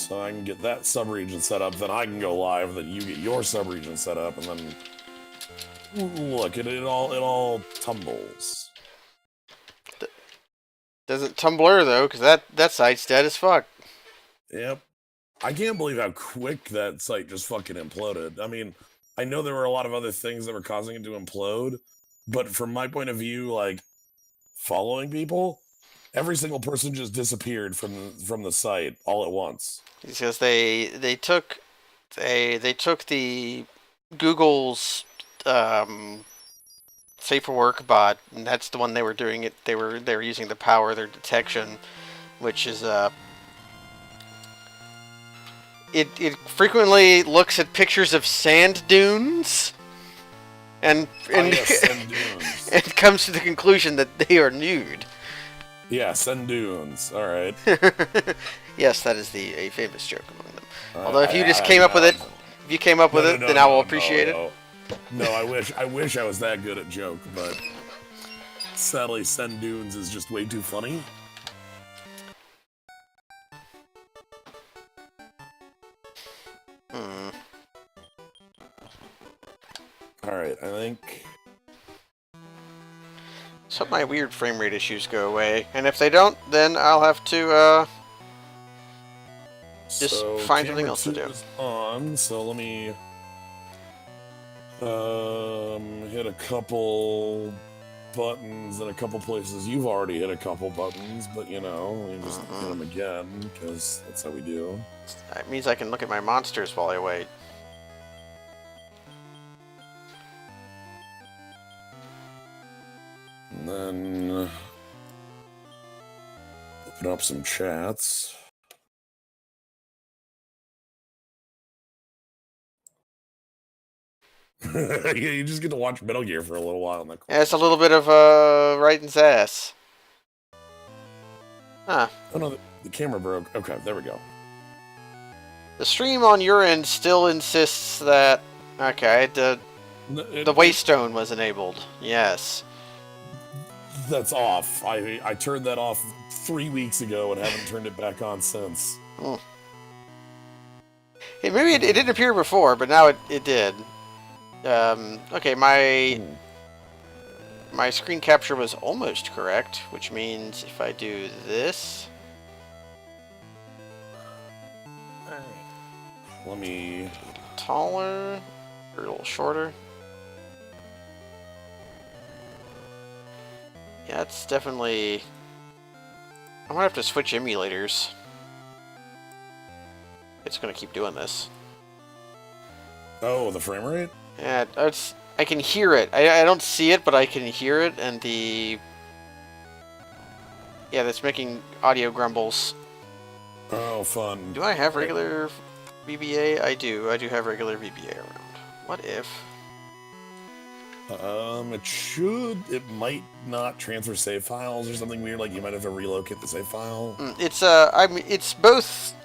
So I can get that subregion set up, then I can go live, then you get your subregion set up, and then look, it all tumbles. Doesn't Tumblr though, because that site's dead as fuck. Yep. I can't believe how quick that site just fucking imploded. I mean, I know there were a lot of other things that were causing it to implode, but from my point of view, like following people, every single person just disappeared from the site all at once. Because they took the Google's Safe for Work bot, and that's the one they were doing it. They were using to power their detection, which is it frequently looks at pictures of sand dunes, and yes, sand dunes. and comes to the conclusion that they are nude. Yeah, sand dunes. All right. Yes, that is a famous joke among them. Although if you just came up with it, then I will appreciate it. No, I wish I was that good at joke, but sadly, sand dunes is just way too funny. Alright, I think... So my weird frame rate issues go away, and if they don't, then I'll have to just find something else to do. Is on, so let me hit a couple buttons in a couple places. You've already hit a couple buttons, but you know, we just hit them again, because that's how we do. That means I can look at my monsters while I wait. And then open up some chats. Yeah, you just get to watch Metal Gear for a little while. Yeah, it's a little bit of Raiden's ass. Huh. Oh no, the camera broke. Okay, there we go. The stream on your end still insists that... Okay, the Waystone was enabled. Yes. That's off. I turned that off 3 weeks ago and haven't turned it back on since. Hey, maybe it didn't appear before, but now it did. Okay, my screen capture was almost correct, which means if I do this... Alright. Let me... Taller, or a little shorter. Yeah, it's definitely... I'm gonna have to switch emulators. It's gonna keep doing this. Oh, the frame rate? Yeah, I can hear it. I don't see it, but I can hear it, and the... Yeah, that's making audio grumbles. Oh, fun. Do I have regular VBA? I do. I do have regular VBA around. What if... It might not transfer save files or something weird, like you might have to relocate the save file. It's both,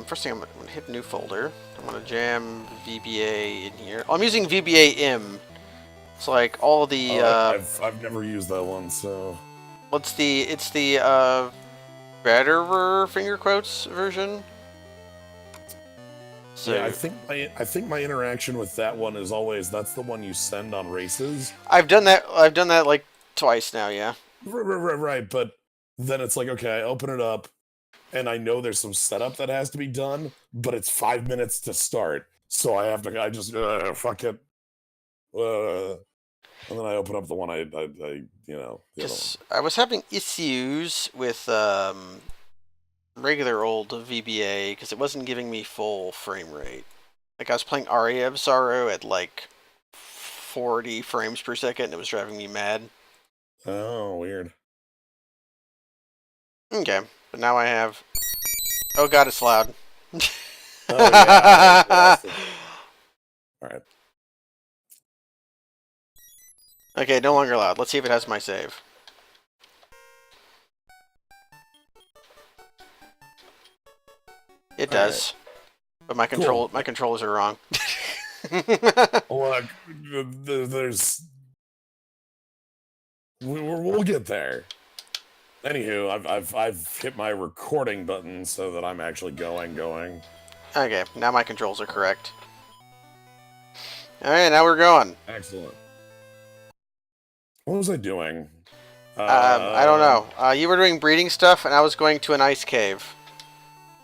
first thing I'm gonna hit new folder. I'm gonna jam VBA in here. I'm using VBA-M. It's like all the, I've never used that one, so... It's the betterer finger quotes version. So yeah, I think my interaction with that one is always that's the one you send on races. I've done that like twice now, yeah. Right, but then it's like, okay, I open it up and I know there's some setup that has to be done, but it's 5 minutes to start. So I just fuck it. And then I open up the one I you know, Because I was having issues with regular old VBA because it wasn't giving me full frame rate. Like I was playing Aria of Sorrow at like 40 frames per second and it was driving me mad. Oh, weird. Okay, but now I have... Oh god, it's loud. Oh, yeah. Alright. Okay, no longer loud. Let's see if it has my save. It does. Right. But my controllers are wrong. Look, there's... We'll get there. Anywho, I've hit my recording button so that I'm actually going. Okay, now my controls are correct. Alright, now we're going. Excellent. What was I doing? I don't know. You were doing breeding stuff, and I was going to an ice cave.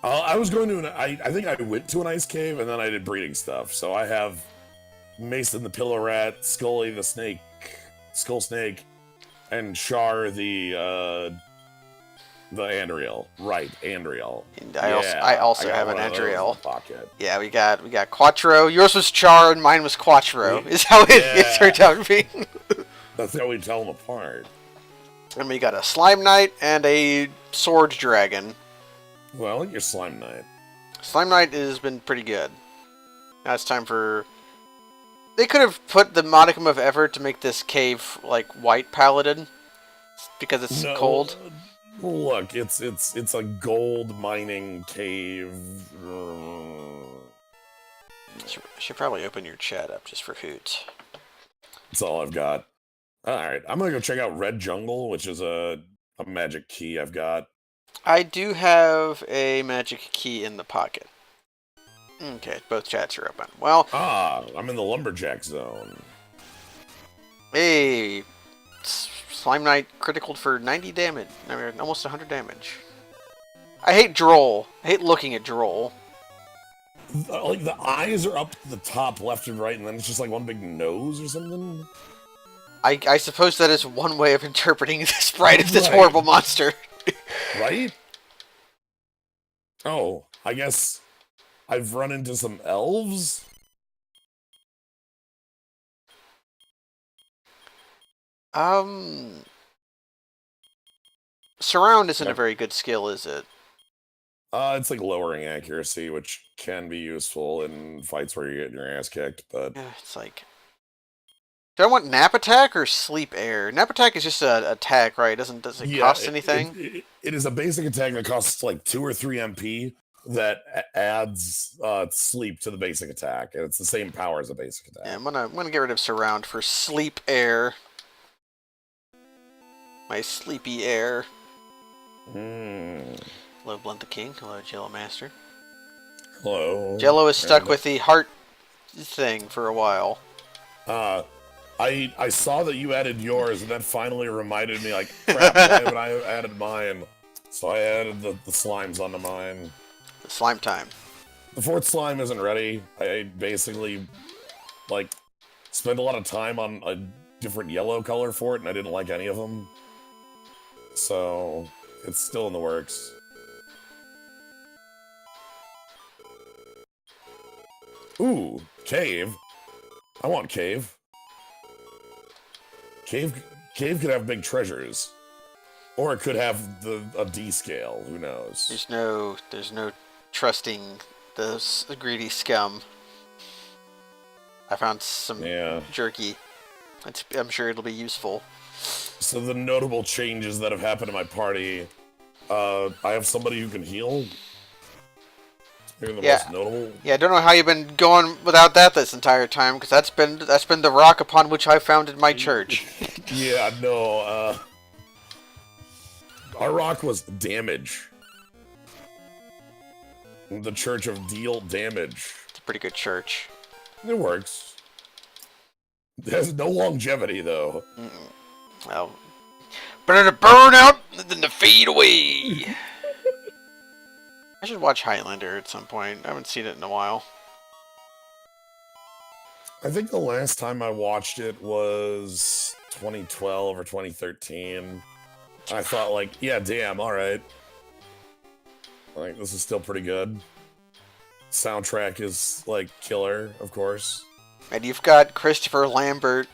I was going to I think I went to an ice cave and then I did breeding stuff. So I have Mason the pillow rat, Scully the snake, skull snake, and Char the Andriel. Right, Andriel. And I also have an one of those in Andriel. the pocket. Yeah, we got Quattro. Yours was Char, and mine was Quattro. Is how it turned out to be. That's how we tell them apart. And we got a Slime Knight and a Sword Dragon. Well, I like your Slime Knight. Slime Knight has been pretty good. Now it's time for... They could have put the modicum of effort to make this cave, like, white paladin. Because it's cold. Look, it's a gold mining cave. Should probably open your chat up just for hoots. That's all I've got. Alright, I'm gonna go check out Red Jungle, which is a magic key I've got. I do have a magic key in the pocket. Okay, both chats are open. Well... I'm in the Lumberjack zone. Hey... Slime Knight criticaled for 90 damage. I mean, almost 100 damage. I hate Droll. I hate looking at Droll. Like, the eyes are up to the top, left and right, and then it's just like one big nose or something? I suppose that is one way of interpreting the sprite of this horrible monster. Right? Oh, I guess I've run into some elves? Surround isn't a very good skill, is it? It's like lowering accuracy, which can be useful in fights where you're getting your ass kicked, but... Yeah, it's like... Do I want Nap Attack or Sleep Air? Nap Attack is just an attack, right? Does it cost anything? It is a basic attack that costs like 2 or 3 MP that adds sleep to the basic attack, and it's the same power as a basic attack. Yeah, I'm gonna get rid of Surround for Sleep Air. My sleepy air. Hello, Blunt the King. Hello, Jello Master. Hello. Jello is stuck with the heart thing for a while. I saw that you added yours, and that finally reminded me, like, crap, why haven't I added mine? So I added the slimes onto mine. The slime time. The 4th slime isn't ready. I basically, like, spent a lot of time on a different yellow color for it, and I didn't like any of them. So, it's still in the works. Ooh, cave. I want cave. Cave could have big treasures. Or it could have a D scale, who knows. There's no trusting the greedy scum. I found some jerky. I'm sure it'll be useful. So the notable changes that have happened in my party, I have somebody who can heal. Maybe the most notable. Yeah, I don't know how you've been going without that this entire time, because that's been the rock upon which I founded my church. Yeah, no, our rock was damage. The Church of Deal Damage. It's a pretty good church. It works. There's no longevity, though. Well, better to burn out than to fade away. I should watch Highlander at some point. I haven't seen it in a while. I think the last time I watched it was 2012 or 2013. I thought, like, yeah, damn, alright. Like, this is still pretty good. Soundtrack is, like, killer, of course. And you've got Christopher Lambert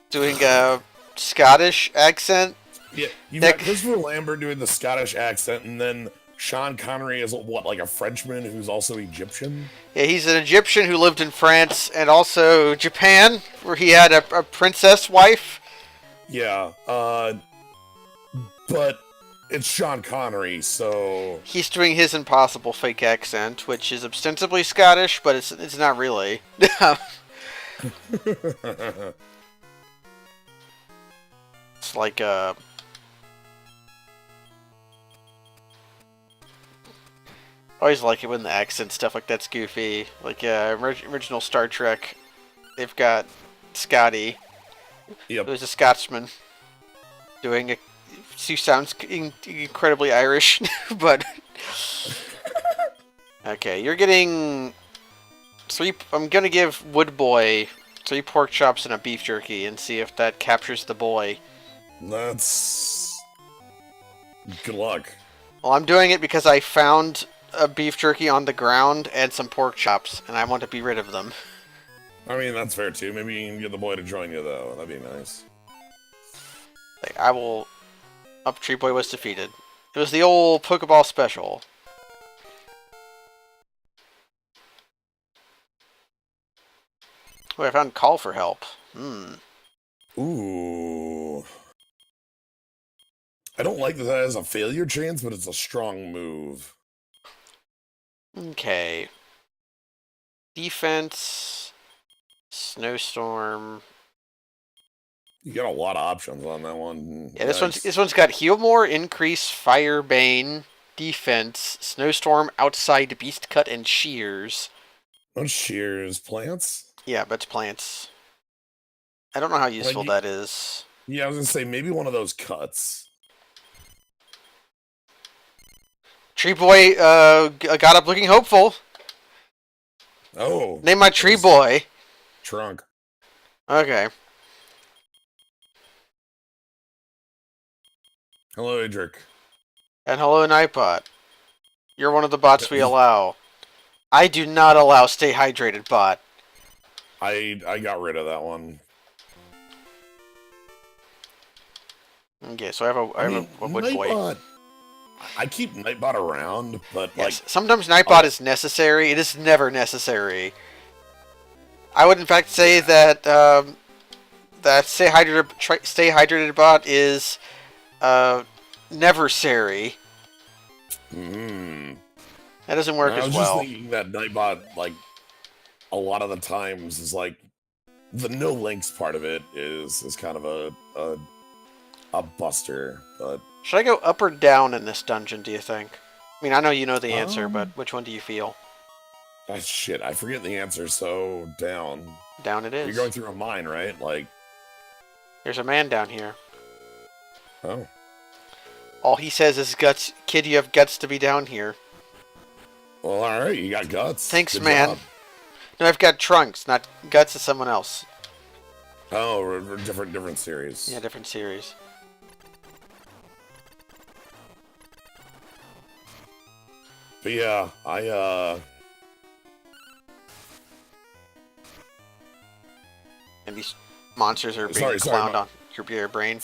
doing a Scottish accent. Yeah, you've got Christopher Lambert doing the Scottish accent, and then Sean Connery is, what, like a Frenchman who's also Egyptian? Yeah, he's an Egyptian who lived in France and also Japan, where he had a princess wife. Yeah, but it's Sean Connery, so... He's doing his impossible fake accent, which is ostensibly Scottish, but it's not really. It's like always like it when the accent stuff like that's goofy. Like original Star Trek, they've got Scotty, Yep. who's a Scotsman, doing a. She sounds incredibly Irish, but okay, you're getting 3. I'm gonna give Wood Boy 3 pork chops and a beef jerky, and see if that captures the boy. That's good luck. Well, I'm doing it because I found a beef jerky on the ground and some pork chops, and I want to be rid of them. I mean, that's fair too. Maybe you can get the boy to join you, though. That'd be nice. Like, I will. Up, Tree Boy was defeated. It was the old Pokeball special. Oh, I found call for help. Ooh. I don't like that that has a failure chance, but it's a strong move. Okay. Defense. Snowstorm. You got a lot of options on that one. Yeah, this one's got Heal More, Increase, Fire Bane, Defense, Snowstorm, Outside, Beast Cut, and Shears. No shears, plants. Yeah, but it's plants. I don't know how useful that is. Yeah, I was gonna say maybe one of those cuts. Tree Boy got up looking hopeful. Oh, Name my Tree Boy. Trunk. Okay. Hello, Adric. And hello, Nightbot. You're one of the bots we allow. I do not allow Stay Hydrated bot. I got rid of that one. Okay, so I have a Wood Boy. Nightbot. I keep Nightbot around, but Yes, sometimes Nightbot is necessary. It is never necessary. I would in fact say that that Stay Hydrated bot is never-sary. That doesn't work as well. I was just thinking that Nightbot, like, a lot of the times is like the no links part of it is kind of a buster, but should I go up or down in this dungeon, do you think? I mean, I know you know the answer, but which one do you feel? Shit, I forget the answer, so down. Down it is. You're going through a mine, right? Like, there's a man down here. Oh. All he says is, "Guts, kid, you have guts to be down here." Well, alright, you got guts. Thanks, Good man. job. No, I've got Trunks, not Guts is someone else. Oh, different series. Yeah, different series. But yeah, And these monsters are being clowned on your brain.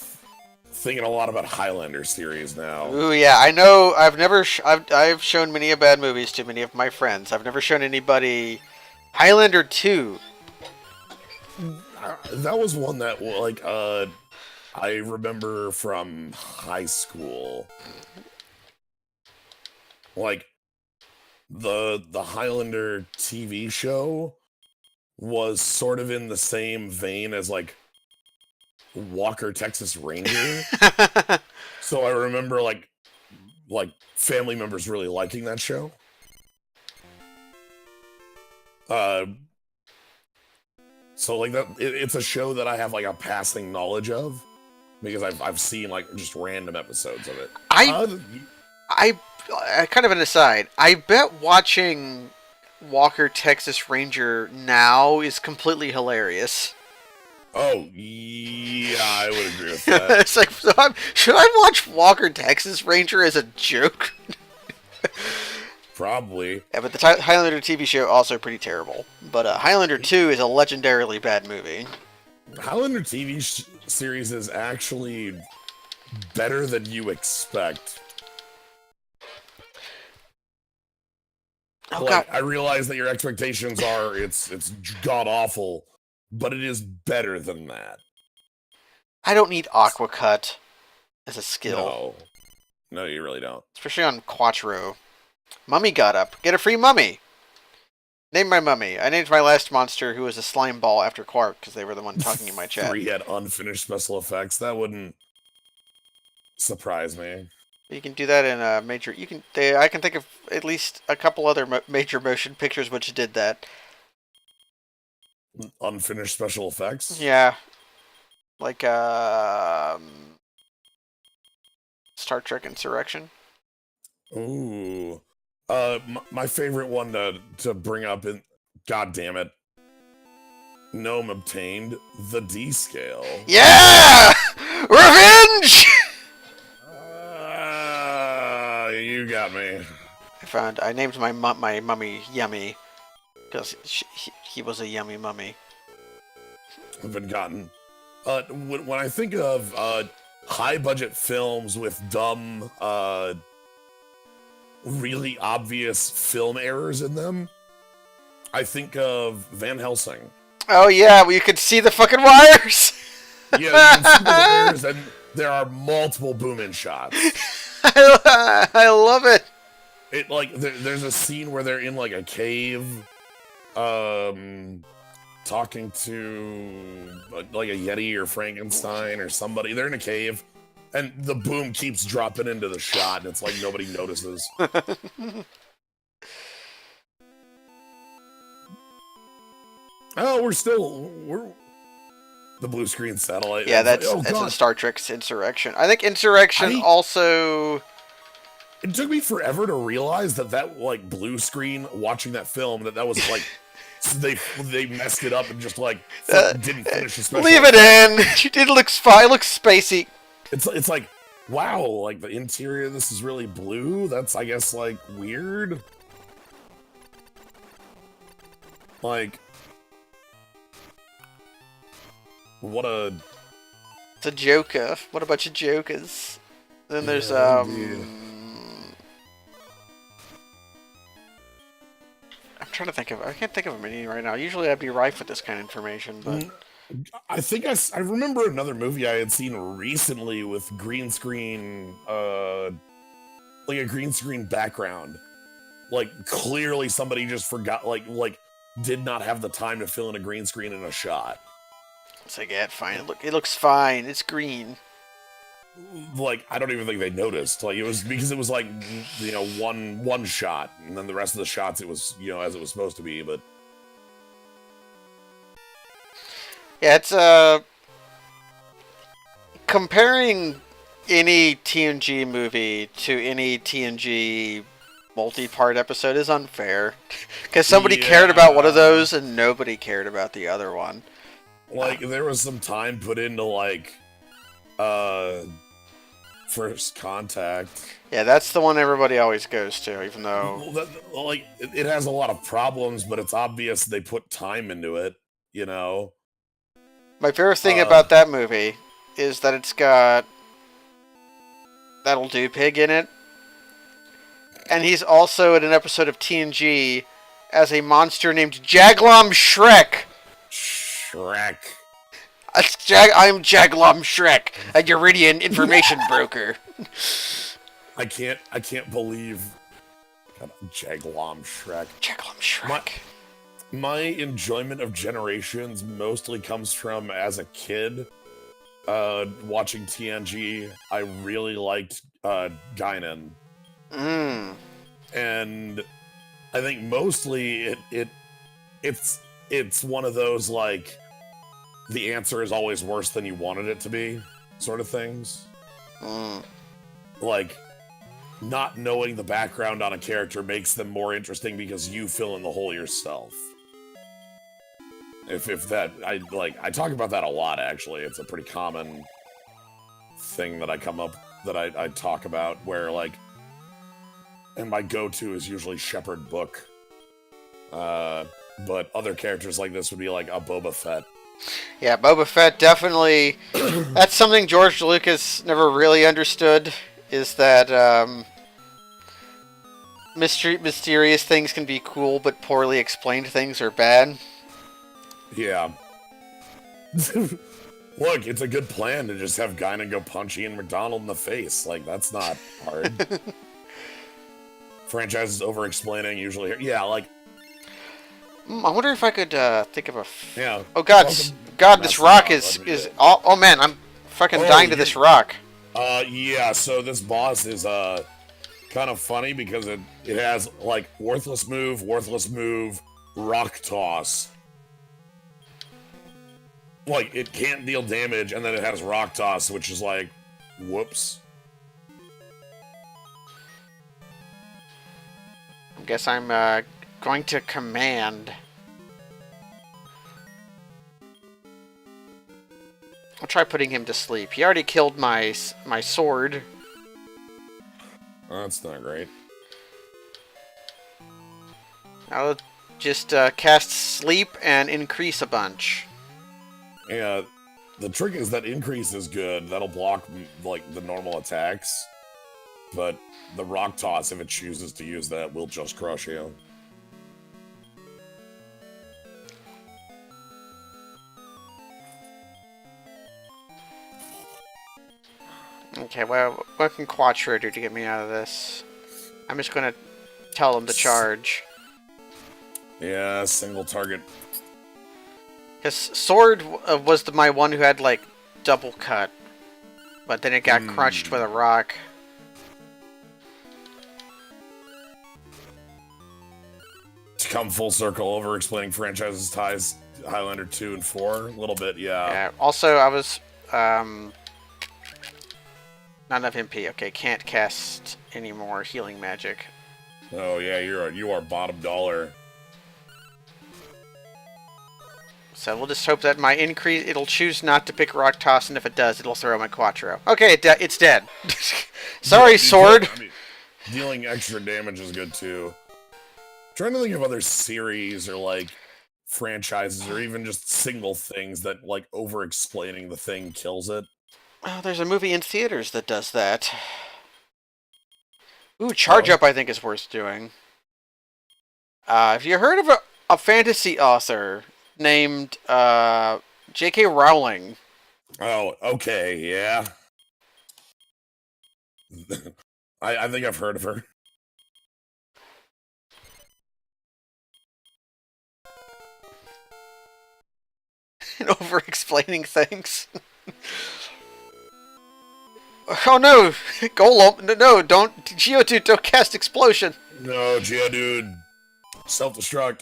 Thinking a lot about Highlander series now. Ooh, yeah, I know. I've shown many of bad movies to many of my friends. I've never shown anybody Highlander 2. That was one that, like, I remember from high school. Like, the Highlander TV show was sort of in the same vein as, like, Walker, Texas Ranger. So I remember, like family members really liking that show. So like that, it's a show that I have like a passing knowledge of because I've seen like just random episodes of it. I kind of an aside. I bet watching Walker, Texas Ranger now is completely hilarious. Oh yeah, I would agree with that. It's like, so should I watch Walker, Texas Ranger as a joke? Probably. Yeah, but the Highlander TV show also pretty terrible. But Highlander 2 is a legendarily bad movie. Highlander TV series is actually better than you expect. Oh, like, God. I realize that your expectations are it's god awful, but it is better than that. I don't need Aqua Cut as a skill. No, you really don't. Especially on Quattro. Mummy got up. Get a free mummy! Name my mummy. I named my last monster who was a slime ball after Quark because they were the one talking in my chat. 3 had unfinished special effects. That wouldn't surprise me. You can do that in a major. I can think of at least a couple other major motion pictures which did that. Unfinished special effects. Yeah, like Star Trek Insurrection. Ooh. My favorite one to bring up in. God damn it. Gnome obtained the D scale. Yeah! Revenge! You got me. I named my mummy Yummy because he was a yummy mummy. I've been gotten. When I think of high budget films with dumb, really obvious film errors in them, I think of Van Helsing. Oh yeah, well, you could see the fucking wires. Yeah, you can see the wires, and there are multiple boom-in shots. I love it. It like there's a scene where they're in like a cave, talking to like a Yeti or Frankenstein or somebody. They're in a cave, and the boom keeps dropping into the shot, and it's like nobody notices. Oh, we're the blue screen satellite. Yeah, that's oh, in God. Star Trek's Insurrection. I think Insurrection also. It took me forever to realize that like blue screen watching that film that was like they messed it up and just like didn't finish the special. Leave it in. It looks fine. It looks spacey. It's like wow, like the interior of this is really blue. That's I guess like weird. Like what a. It's a Joker. What about your Jokers? Then there's indeed. I'm trying to think of. I can't think of many right now. Usually I'd be rife with this kind of information, but I think I remember another movie I had seen recently with green screen, like a green screen background. Like clearly somebody just forgot, like did not have the time to fill in a green screen in a shot. it's like yeah, fine. It looks fine. It's green. Like I don't even think they noticed. Like it was because it was like one shot, and then the rest of the shots it was as it was supposed to be. But Yeah, it's comparing any TNG movie to any TNG multi-part episode is unfair because somebody cared about one of those and nobody cared about the other one. like there was some time put into like First Contact. Yeah, that's the one everybody always goes to, even though Like it has a lot of problems, but it's obvious they put time into it. my favorite thing about that movie is that it's got That'll Do Pig in it. And he's also in an episode of TNG as a monster named Jaglom Shrek. Shrek. I'm Jaglom Shrek, a Uridian information broker. I can't believe God, Jaglom Shrek. Jaglom Shrek. My enjoyment of Generations mostly comes from as a kid watching TNG. I really liked Guinan. And I think mostly it's one of those like the answer is always worse than you wanted it to be sort of things. Like not knowing the background on a character makes them more interesting because you fill in the hole yourself. If that I talk about that a lot actually. It's a pretty common thing that I talk about where like, and my go-to is usually Shepherd Book. But other characters like this would be like a Boba Fett. Yeah, Boba Fett definitely. That's something George Lucas never really understood. Is that mysterious things can be cool, but poorly explained things are bad. Yeah. Look, it's a good plan to just have Guinan go punch Ian McDonald in the face. Like that's not hard. Franchises over-explaining usually. Yeah, like. I wonder if I could think of a. Yeah. Oh God! God, this rock is. Oh man, I'm fucking dying to this rock. Yeah, so this boss is, kind of funny because it has, like, worthless move, rock toss. Like, it can't deal damage, and then it has rock toss, which is like, whoops. I guess I'm going to command. I'll try putting him to sleep. He already killed my sword. Oh, that's not great. I'll just cast sleep and increase a bunch. Yeah, the trick is that increase is good. That'll block, like, the normal attacks. But the rock toss, if it chooses to use that, will just crush you. Okay, well, what can Quattro do to get me out of this? I'm just gonna tell him to charge. Yeah, single target. His sword was my one who had, like, double cut. But then it got crunched with a rock. To come full circle over explaining franchises ties Highlander 2 and 4 a little bit, yeah. Yeah. Also, I was not enough MP. Okay, can't cast any more healing magic. Oh yeah, you are bottom dollar. So we'll just hope that my increase, it'll choose not to pick Rock Toss, and if it does, it'll throw my Quattro. Okay, it's dead. Sorry, Yeah, sword. I mean, dealing extra damage is good too. Trying to think of other series or like franchises or even just single things that like over-explaining the thing kills it. Oh, there's a movie in theaters that does that. Ooh, Charge Up I think is worth doing. Have you heard of a fantasy author named J.K. Rowling? Oh, okay, yeah. I think I've heard of her. And over-explaining things. Oh no! Golem! No, don't! Geodude, don't cast Explosion! No, Geodude. Self-destruct.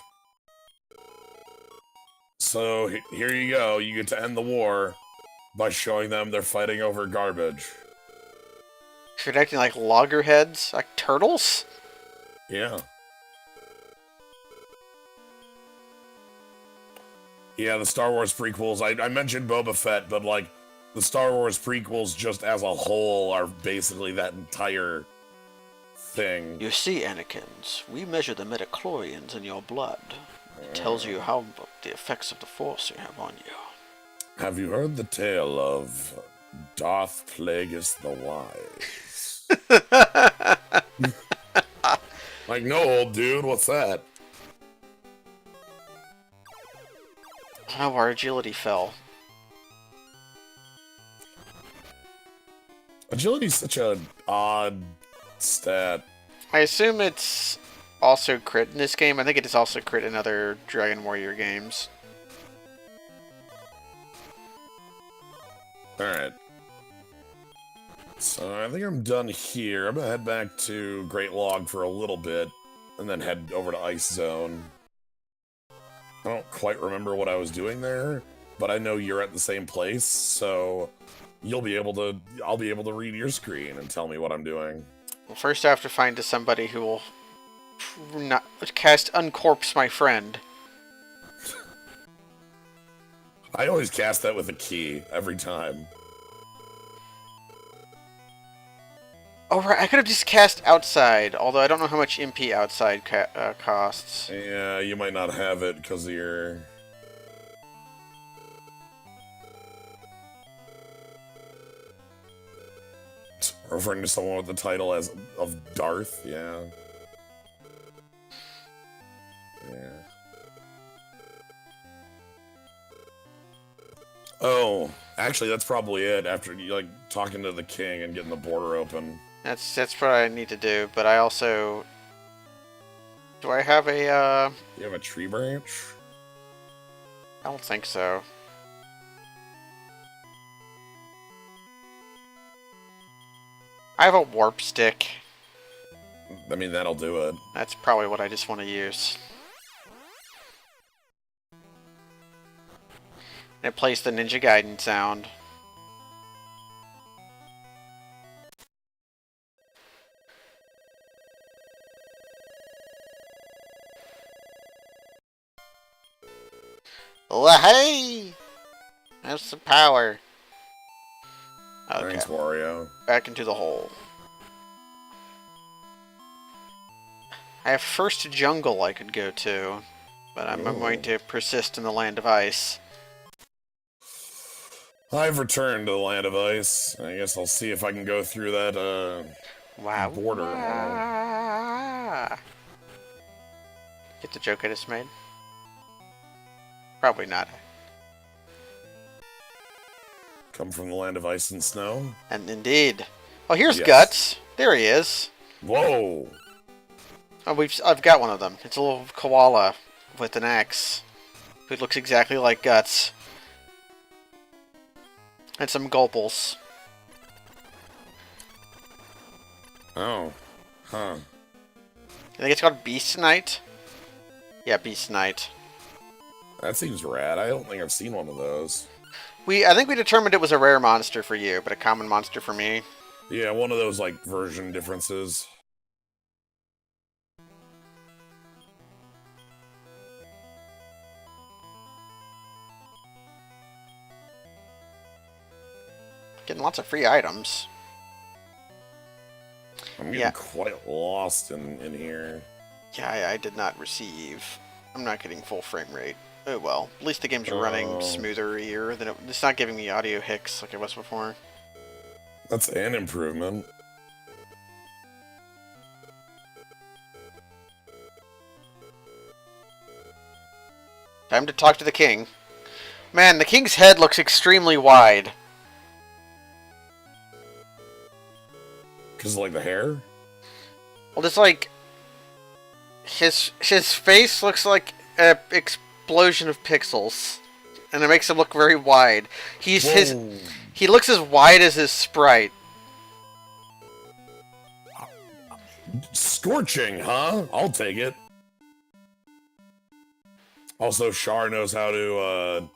So, here you go. You get to end the war by showing them they're fighting over garbage. You're acting like loggerheads? Like turtles? Yeah. Yeah, the Star Wars prequels. I mentioned Boba Fett, but, like, the Star Wars prequels just as a whole are basically that entire thing. You see, Anakins, we measure the midichlorians in your blood. It tells you how the effects of the Force you have on you. Have you heard the tale of Darth Plagueis the Wise? Like, no, old dude, what's that? Oh, our agility fell. Agility's such an odd stat. I assume it's also crit in this game. I think it is also crit in other Dragon Warrior games. Alright. So I think I'm done here. I'm gonna head back to Great Log for a little bit, and then head over to Ice Zone. I don't quite remember what I was doing there, but I know you're at the same place, so I'll be able to read your screen and tell me what I'm doing. Well, first I have to find somebody who will not cast Uncorpse my friend. I always cast that with a key, every time. Oh, right, I could have just cast Outside, although I don't know how much MP Outside costs. Yeah, you might not have it because of your... Referring to someone with the title of Darth, yeah. Yeah. Oh, actually, that's probably it. After you like talking to the king and getting the border open. That's what I need to do. But I also do I have a You have a tree branch? I don't think so. I have a warp stick. I mean, that'll do it. That's probably what I just want to use. And it plays the Ninja Gaiden sound. Hey! Have some power. Okay. Thanks, Wario. Back into the hole. I have first jungle I could go to, but I'm going to persist in the land of ice. I've returned to the land of ice. I guess I'll see if I can go through that Wow. border. Get the joke I just made? Probably not. Come from the land of ice and snow. And indeed. Oh, here's Yes. Guts. There he is. Whoa! Oh, I've got one of them. It's a little koala with an axe, who looks exactly like Guts. And some gulples. Oh. Huh. I think it's called Beast Knight. Yeah, Beast Knight. That seems rad. I don't think I've seen one of those. I think we determined it was a rare monster for you, but a common monster for me. Yeah, one of those, like, version differences. Getting lots of free items. I'm getting quite lost in here. Yeah, I did not receive. I'm not getting full frame rate. Oh well. At least the game's running smoother here than it's not giving me audio hicks like it was before. That's an improvement. Time to talk to the king. Man, the king's head looks extremely wide. Because of, like, the hair? Well, just like his face looks like an explosion of pixels, and it makes him look very wide. He looks as wide as his sprite. Scorching, huh? I'll take it. Also, Char knows how to,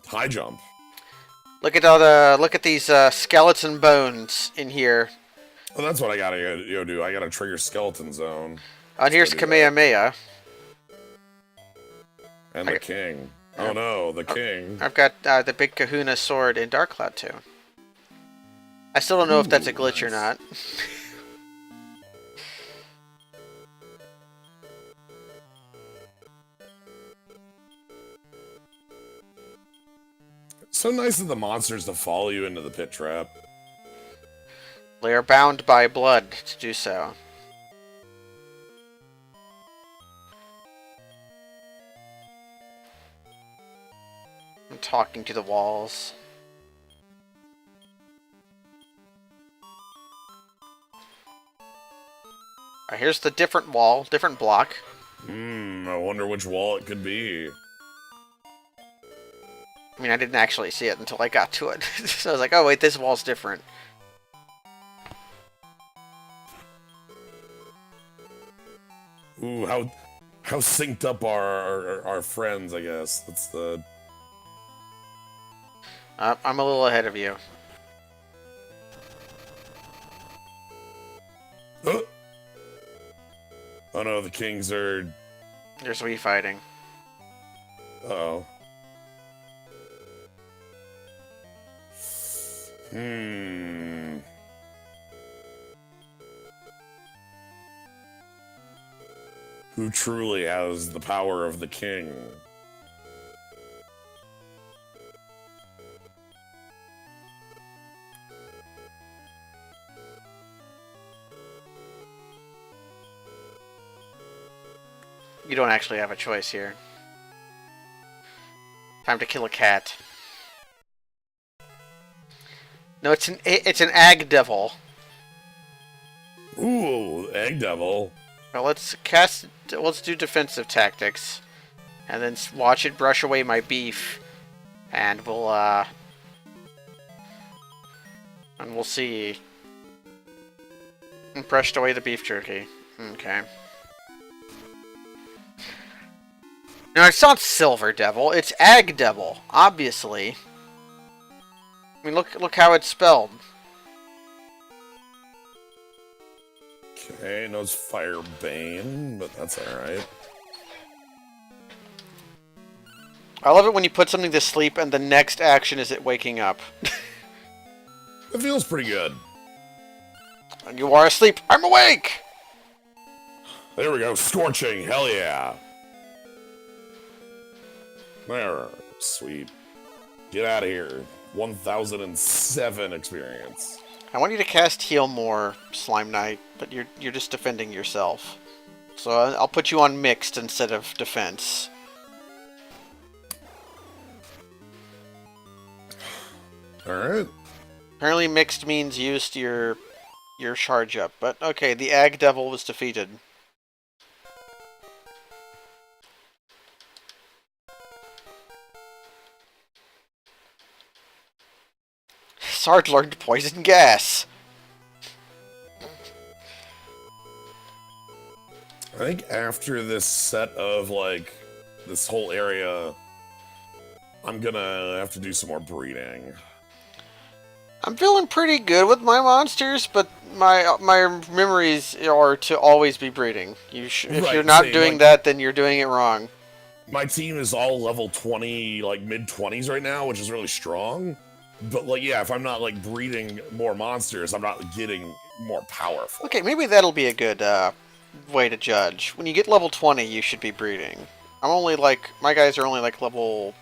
high jump. Look at these skeleton bones in here. Well, that's what I gotta go do. I gotta trigger Skeleton Zone. And here's Kamehameha. And the king. Oh no, the king. I've got the big Kahuna sword in Dark Cloud too. I still don't know if that's a glitch or not. So nice of the monsters to follow you into the pit trap. They are bound by blood to do so. I'm talking to the walls. Alright, here's the different wall, different block. I wonder which wall it could be. I mean, I didn't actually see it until I got to it. So I was like, oh wait, this wall's different. Ooh, how synced up are our friends, I guess. That's the... I'm a little ahead of you. Oh no, the kings are... There's we fighting. Uh-oh. Who truly has the power of the king? You don't actually have a choice here. Time to kill a cat. No, it's an Ag Devil. Ooh, Egg Devil. Well, let's do defensive tactics, and then watch it brush away my beef, and we'll And we'll see. And brushed away the beef jerky. Okay. No, it's not Silver Devil. It's Ag Devil, obviously. I mean, look how it's spelled. Okay, no, it's Firebane, but that's alright. I love it when you put something to sleep and the next action is it waking up. It feels pretty good. You are asleep. I'm awake! There we go, Scorching, hell yeah. There, sweet. Get out of here. 1007 experience. I want you to cast Heal more, Slime Knight, but you're just defending yourself. So I'll put you on Mixed instead of Defense. Alright. Apparently Mixed means used your charge up, but okay, the Ag Devil was defeated. Sard learned poison gas. I think after this set of, like, this whole area, I'm gonna have to do some more breeding. I'm feeling pretty good with my monsters, but my memories are to always be breeding. If Right, you're not same, doing like- that, then you're doing it wrong. My team is all level 20, like, mid-20s right now, which is really strong. But, like, yeah, if I'm not, like, breeding more monsters, I'm not getting more powerful. Okay, maybe that'll be a good way to judge. When you get level 20, you should be breeding. I'm only like, my guys are only like level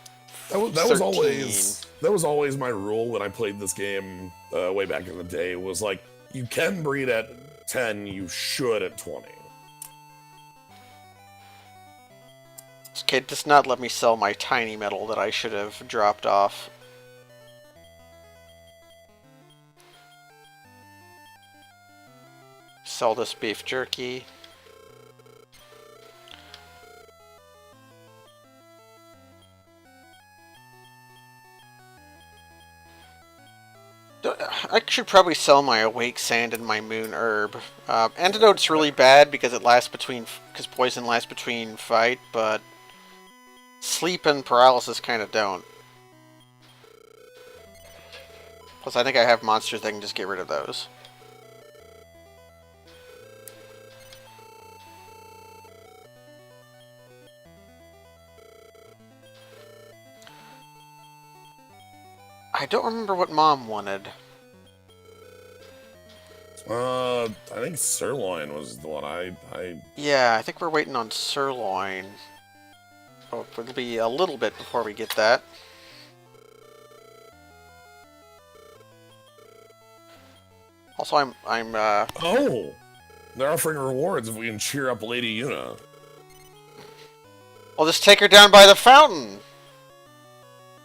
That was 13. that was always my rule when I played this game way back in the day. Was like, you can breed at 10, you should at 20. This kid does not let me sell my tiny metal that I should have dropped off. Sell this beef jerky. I should probably sell my awake sand and my moon herb. Antidote's really bad because because poison lasts between fight, but sleep and paralysis kind of don't. Plus, I think I have monsters that can just get rid of those. I don't remember what Mom wanted. I think sirloin was the one Yeah, I think we're waiting on sirloin. Oh, it'll be a little bit before we get that. Also, Oh! They're offering rewards if we can cheer up Lady Yuna. I'll just take her down by the fountain.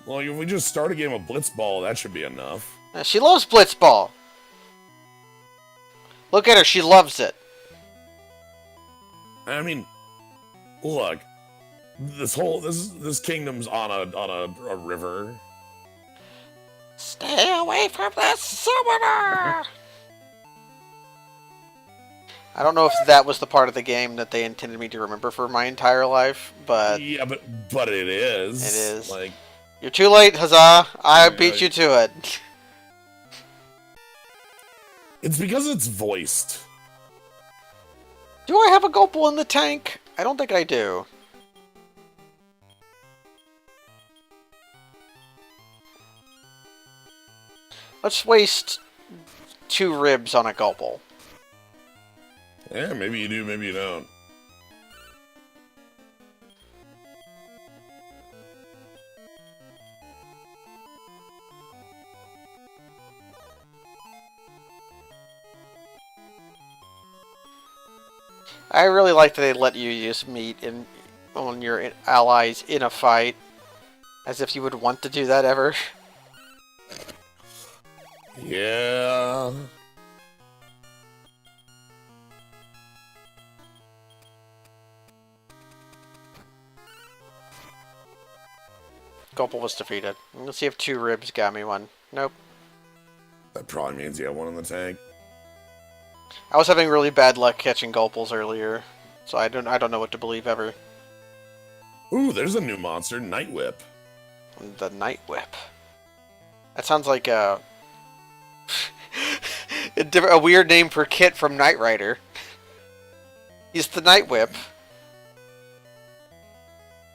Well, if we just start a game of Blitzball, that should be enough. She loves Blitzball. Look at her, she loves it. I mean, look, this kingdom's on a river. Stay away from the summoner! I don't know if that was the part of the game that they intended me to remember for my entire life, but Yeah, but it is. It is. Like, you're too late, huzzah! I Yeah, beat you to it. it's because it's voiced. Do I have a Gulpal in the tank? I don't think I do. Let's waste 2 ribs on a Gulpal. Yeah, maybe you do, maybe you don't. I really like that they let you use meat on your allies in a fight. As if you would want to do that ever. Yeah. Gulpal was defeated. Let's see if 2 ribs got me one. Nope. That probably means you have one in the tank. I was having really bad luck catching Gulples earlier, so I don't know what to believe ever. Ooh, there's a new monster, Night Whip. The Night Whip. That sounds like a a weird name for Kit from Knight Rider. He's the Night Whip.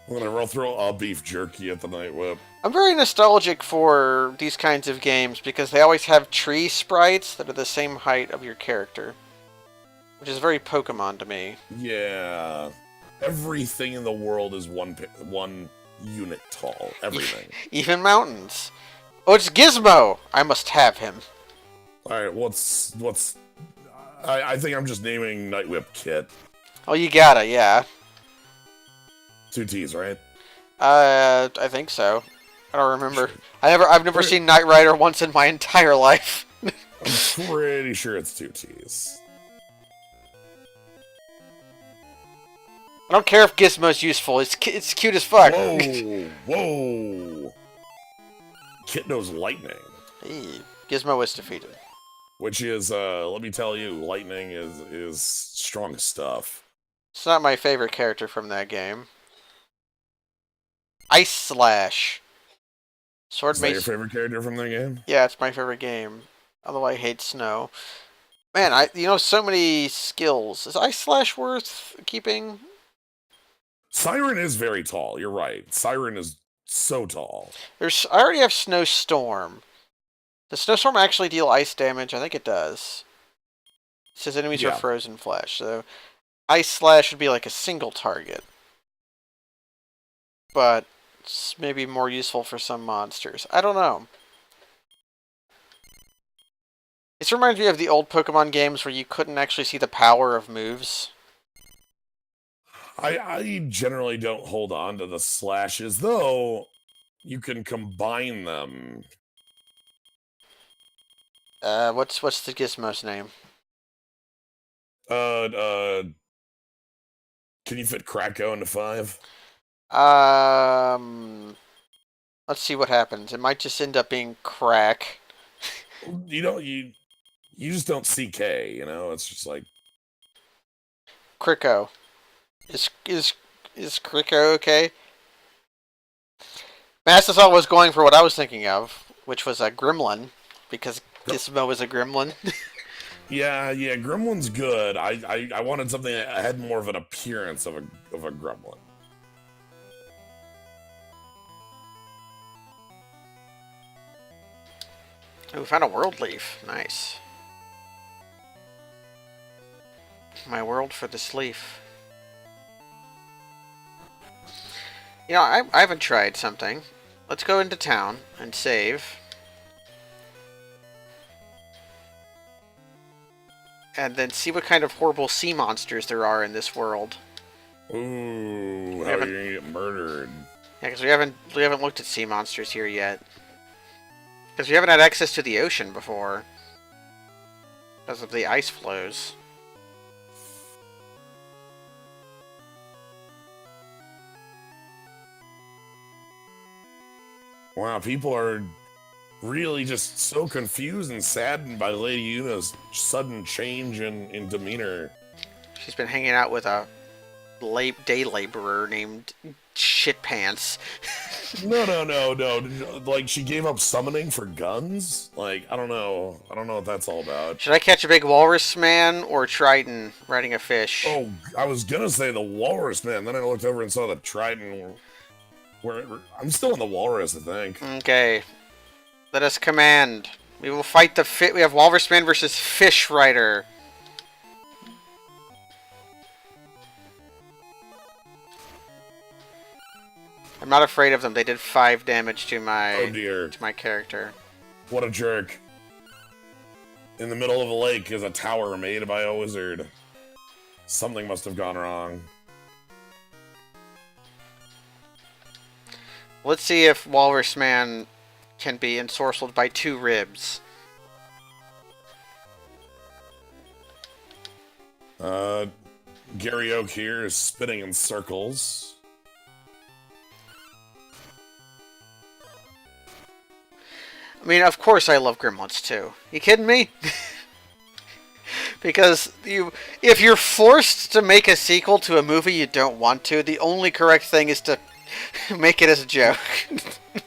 I'm gonna throw a beef jerky at the Night Whip. I'm very nostalgic for these kinds of games because they always have tree sprites that are the same height of your character, which is very Pokemon to me. Yeah, everything in the world is one unit tall. Everything. Even mountains. Oh, it's Gizmo! I must have him. All right, what's? I think I'm just naming Night Whip Kit. Oh, you gotta, yeah. 2 T's, right? I think so. I don't remember. I've never seen Knight Rider once in my entire life. I'm pretty sure it's 2 T's. I don't care if Gizmo's useful. It's cute as fuck. Whoa, whoa! Kit knows lightning, Hey, Gizmo is defeated. which is, let me tell you, lightning is strong stuff. It's not my favorite character from that game. Ice Slash. Sword Is that your Mace. favorite character from that game? Yeah, it's my favorite game. Although I hate snow. Man, so many skills. Is Ice Slash worth keeping? Siren is very tall. You're right. Siren is so tall. I already have Snowstorm. Does Snowstorm actually deal ice damage? I think it does. It says enemies are Yeah. frozen flesh, so Ice Slash would be like a single target. But it's maybe more useful for some monsters. I don't know. This reminds me of the old Pokemon games where you couldn't actually see the power of moves. I generally don't hold on to the slashes, though you can combine them. What's the Gizmo's name? Can you fit Kracko into 5? Let's see what happens. It might just end up being Crack. You just don't CK, you know? It's just like... Kricko. Is Kricko okay? Massasoft was going for what I was thinking of, which was a Gremlin, because Gizmo is a Gremlin. Yeah, Gremlin's good. I wanted something that had more of an appearance of a Gremlin. Oh, we found a world leaf. Nice. My world for this leaf. You know, I haven't tried something. Let's go into town and save. And then see what kind of horrible sea monsters there are in this world. Ooh, how are you gonna get murdered? Yeah, because we haven't looked at sea monsters here yet. Because we haven't had access to the ocean before. Because of the ice flows. Wow, people are really just so confused and saddened by Lady Yuna's sudden change in demeanor. She's been hanging out with a day laborer named Shitpants. No. Like, she gave up summoning for guns? Like, I don't know what that's all about. Should I catch a big walrus man or Triton riding a fish? Oh, I was gonna say the walrus man, then I looked over and saw the trident. I'm still in the walrus, I think. Okay. Let us command. We will fight the We have Walrus Man versus Fish Rider. I'm not afraid of them. They did 5 damage to Oh dear. my character. What a jerk. In the middle of a lake is a tower made by a wizard. Something must have gone wrong. Let's see if Walrus Man can be ensorcelled by 2 ribs. Gary Oak here is spinning in circles. I mean, of course I love Gremlins 2. You kidding me? Because if you're forced to make a sequel to a movie you don't want to, the only correct thing is to make it as a joke.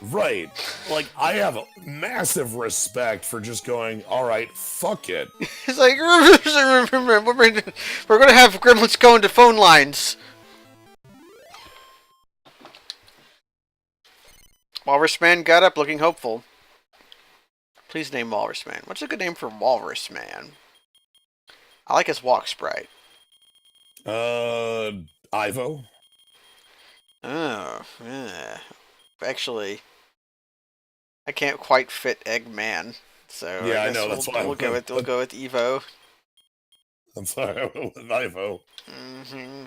Right. Like, I have massive respect for just going, alright, fuck it. It's like, we're going to have Gremlins go into phone lines. Walrus Man got up looking hopeful. Please name Walrus Man. What's a good name for Walrus Man? I like his walk sprite. Ivo? Oh, yeah. Actually, I can't quite fit Eggman, so Yeah, I I guess know, that's why we'll go with Evo. I'm sorry, I went with Ivo. Mm-hmm.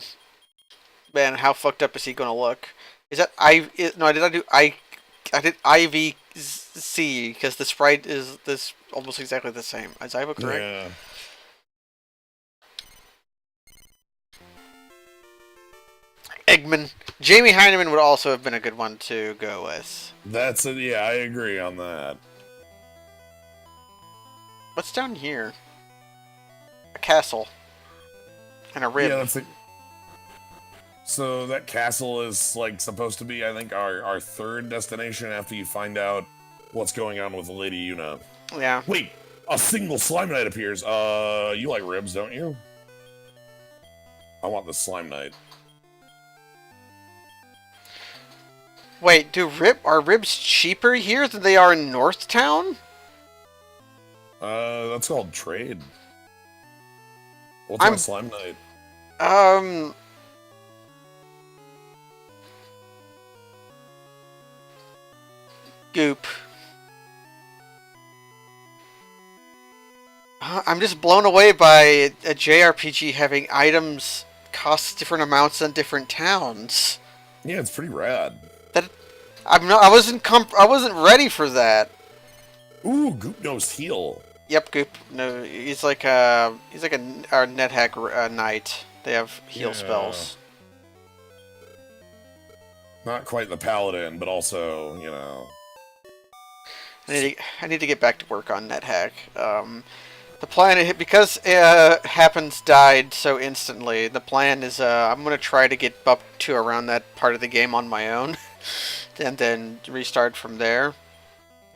Man, how fucked up is he gonna look? Is that no, I did IVC because the sprite is this almost exactly the same. Is Ivo correct? Yeah. Eggman. Jamie Heineman would also have been a good one to go with. That's it, yeah, I agree on that. What's down here? A castle. And a rib. Yeah, that's it. So that castle is, like, supposed to be, I think, our third destination after you find out what's going on with Lady Yuna. Yeah. Wait, a single Slime Knight appears. You like ribs, don't you? I want the Slime Knight. Wait, are ribs cheaper here than they are in Northtown? That's called trade. What's my Slime Knight? Goop. I'm just blown away by a JRPG having items cost different amounts in different towns. Yeah, it's pretty rad. I wasn't ready for that. Ooh, Goop knows heal. Yep, Goop. No, he's like our NetHack knight. They have heal spells. Not quite the paladin, but also, you know. I need to get back to work on NetHack. The plan, because Happens died so instantly, the plan is I'm going to try to get up to around that part of the game on my own, and then restart from there.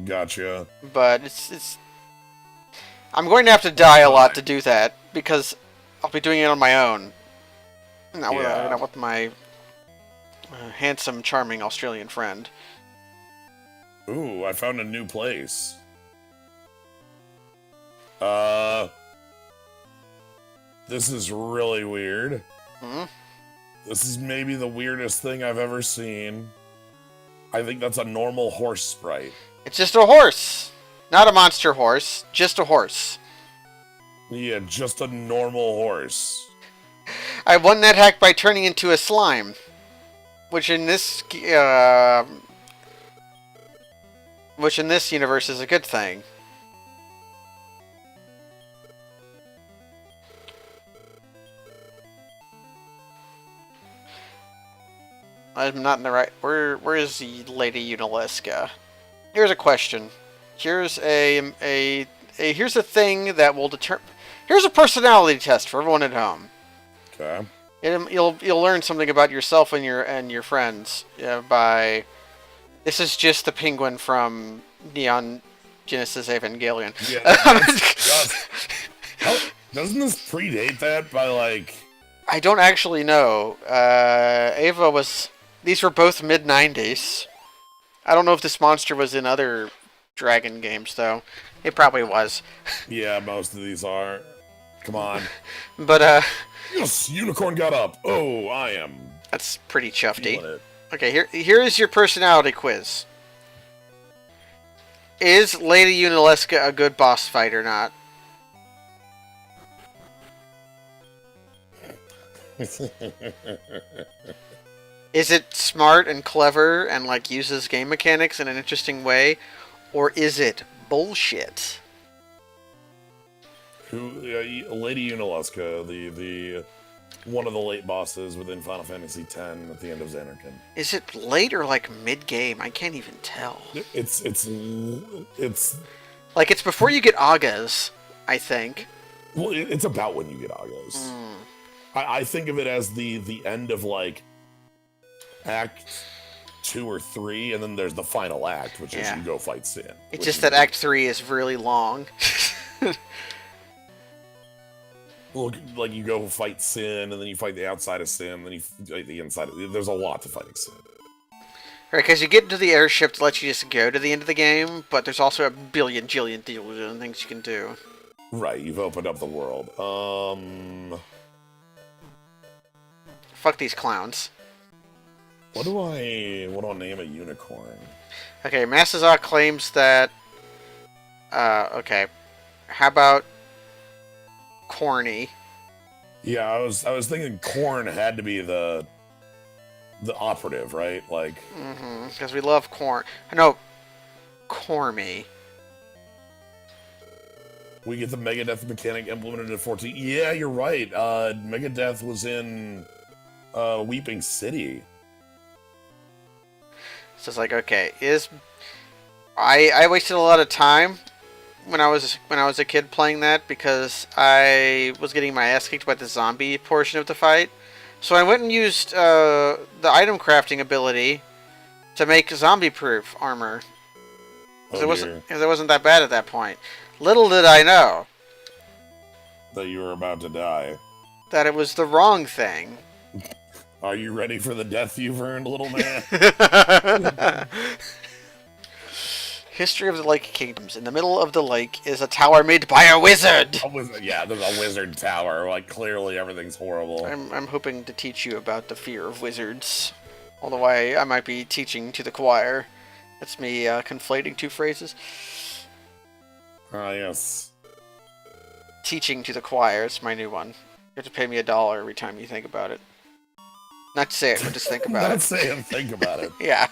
Gotcha. But it's I'm going to have to die a lot to do that, because I'll be doing it on my own. Not with my handsome, charming Australian friend. Ooh, I found a new place. This is really weird. Hmm? This is maybe the weirdest thing I've ever seen. I think that's a normal horse sprite. It's just a horse! Not a monster horse, just a horse. Yeah, just a normal horse. I won that hack by turning into a slime. Which in this universe is a good thing. I'm not in the right... Where is the Lady Yunalesca? Here's a question. Here's here's a thing that will determine... Here's a personality test for everyone at home. Okay. You'll learn something about yourself and your friends by... This is just the penguin from Neon Genesis Evangelion. Yeah, doesn't this predate that by, like... I don't actually know. Ava was... These were both mid-90s. I don't know if this monster was in other Dragon games, though. It probably was. Yeah, most of these are. Come on. But, Yes, unicorn got up. Oh, I am. That's pretty chufty. Feeling it. Okay, here is your personality quiz. Is Lady Yunalesca a good boss fight or not? Is it smart and clever and like uses game mechanics in an interesting way, or is it bullshit? Lady Yunalesca, the one of the late bosses within Final Fantasy X at the end of Xanarkand. Is it late or like mid-game? I can't even tell. It's Like it's before you get Agas, I think. well, it's about when you get Agos. I think of it as the end of like Act 2 or 3, and then there's the final act, which is you go fight Sin. It's just that Act 3 is really long. Well, like you go fight Sin, and then you fight the outside of Sin, then you fight the inside. There's a lot to fighting Sin. Right, because you get into the airship to let you just go to the end of the game, but there's also a billion things you can do. Right, you've opened up the world. Fuck these clowns. What do I name a unicorn? Okay, Masazak claims that... okay. How about... Corny? Yeah, I was thinking corn had to be the operative, right? Like... because we love corn. No, Cormy. We get the Megadeth mechanic implemented in 14. Yeah, you're right. Megadeth was in Weeping City. So it's like, okay, I wasted a lot of time when I was a kid playing that because I was getting my ass kicked by the zombie portion of the fight. So I went and used the item crafting ability to make zombie-proof armor. It wasn't that bad at that point. Little did I know that you were about to die. That it was the wrong thing. Are you ready for the death you've earned, little man? History of the Lake Kingdoms. In the middle of the lake is a tower made by a wizard. Yeah, there's a wizard tower. Like, clearly everything's horrible. I'm hoping to teach you about the fear of wizards. Although I might be teaching to the choir. That's me conflating two phrases. Ah, yes. Teaching to the choir. It's my new one. You have to pay me $1 every time you think about it. Not to say it, but just think about it. Not say it, think about it. Yeah.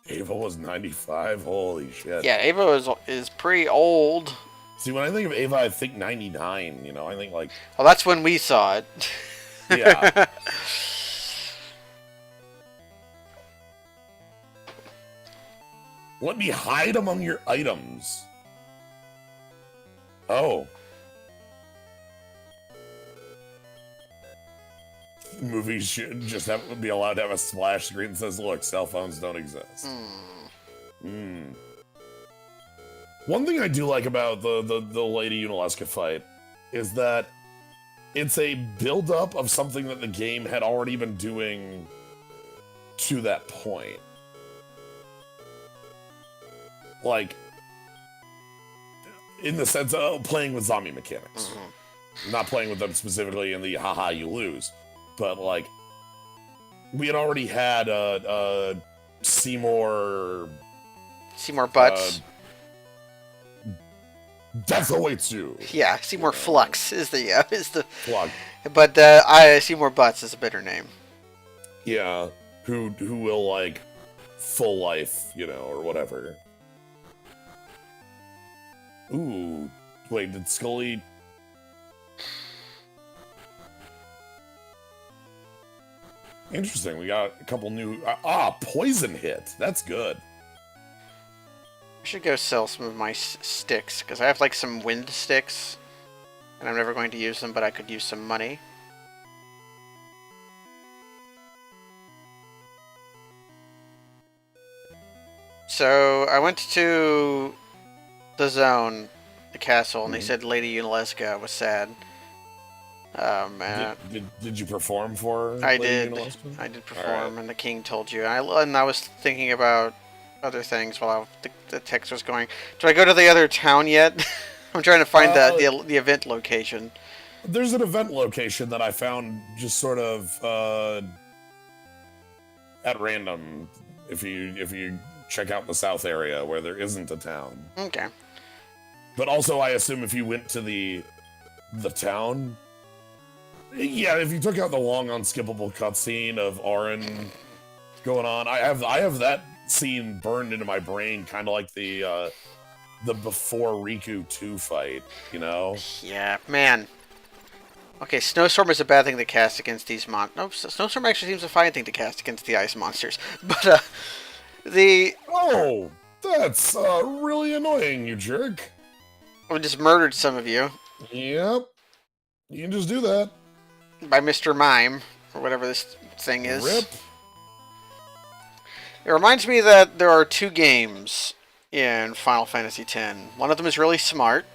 Ava was 95? Holy shit. Yeah, Ava is pretty old. See, when I think of Ava, I think 99, you know? I think, like... Well, that's when we saw it. Yeah. Let me hide among your items. Oh. Movies should just be allowed to have a splash screen that says, look, cell phones don't exist. One thing I do like about the Lady Yunalesca fight is that it's a build-up of something that the game had already been doing to that point. Like, in the sense of playing with zombie mechanics. Not playing with them specifically in the haha you lose. But, like, we had already had Seymour Butts. Death awaits you. Yeah, Seymour Flux is the Flux. But Seymour Butts is a better name. Yeah, who will like full life, you know, or whatever. Ooh, wait, did Scully? Interesting. We got a couple new poison hit. That's good. I should go sell some of my sticks, because I have like some wind sticks, and I'm never going to use them, but I could use some money. So, I went to the zone, the castle, and they said Lady Yunalesca was sad. Did you perform for her? I did. I did perform, and the king told you. And I was thinking about other things while the text was going. Do I go to the other town yet? I'm trying to find the event location. There's an event location that I found just sort of at random. If you check out the south area where there isn't a town. Okay. But also, I assume if you went to the town, yeah, if you took out the long unskippable cutscene of Auron going on, I have that scene burned into my brain, kind of like the the before Riku 2 fight, you know? Yeah, man. Okay, Snowstorm is a bad thing to cast against these No, Snowstorm actually seems a fine thing to cast against the ice monsters. But, the... Oh, that's really annoying, you jerk. I just murdered some of you. Yep. You can just do that. By Mr. Mime, or whatever this thing is. Rip. It reminds me that there are 2 games in Final Fantasy X. One of them is really smart.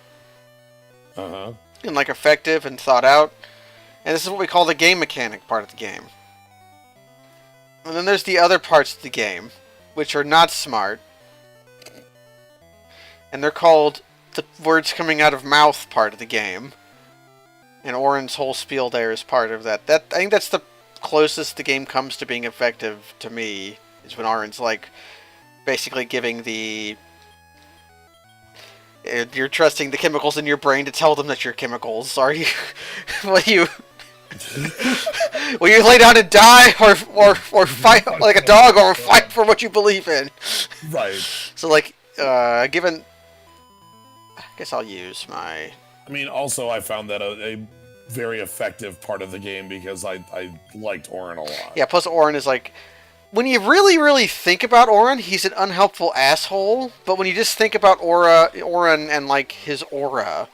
Uh-huh. And, like, effective and thought out. And this is what we call the game mechanic part of the game. And then there's the other parts of the game, which are not smart. And they're called the words coming out of mouth part of the game. And Auron's whole spiel there is part of that. I think that's the closest the game comes to being effective to me, is when Auron's, like, basically giving the... You're trusting the chemicals in your brain to tell them that you're chemicals. Are you... will you lay down and die, or fight like a dog, or fight for what you believe in? Right. So, like, given... I guess I'll use my... I mean, also, I found that a very effective part of the game because I liked Auron a lot. Yeah, plus Auron is, like... When you really, really think about Auron, he's an unhelpful asshole. But when you just think about Auron and, like, his aura,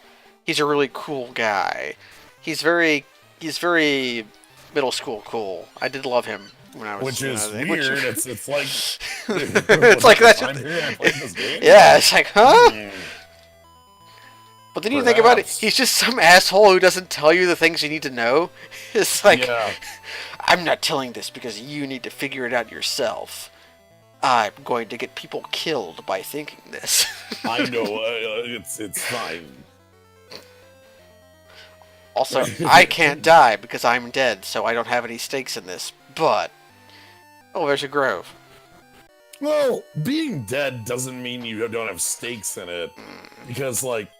he's a really cool guy. He's very middle school cool. I did love him when I was... Which is weird. It's like... it's like that's... I'm here, I'm playing this game. Yeah, it's like, huh? Mm. But then you think about it, he's just some asshole who doesn't tell you the things you need to know. It's like... Yeah. I'm not telling this because you need to figure it out yourself. I'm going to get people killed by thinking this. I know, it's fine. Also, I can't die because I'm dead, so I don't have any stakes in this. But... Oh, there's a grove. Well, being dead doesn't mean you don't have stakes in it. Because, like,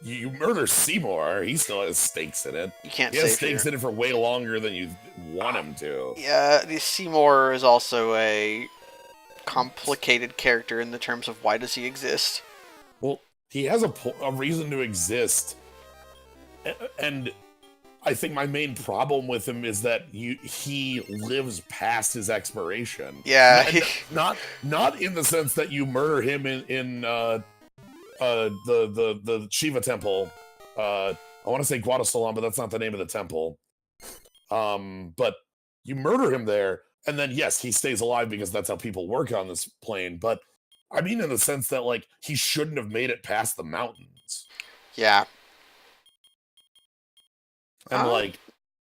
you murder Seymour, he still has stakes in it. You can't He has save stakes here. in it for way longer than you want him to. Yeah, the Seymour is also a complicated character in the terms of why does he exist. Well, he has a reason to exist. And I think my main problem with him is that he lives past his expiration. Yeah. Not in the sense that you murder him in the Shiva temple. I want to say Guadasalam, but that's not the name of the temple. But you murder him there, and then yes, he stays alive because that's how people work on this plane. But I mean, in the sense that, like, he shouldn't have made it past the mountains. Yeah. And like,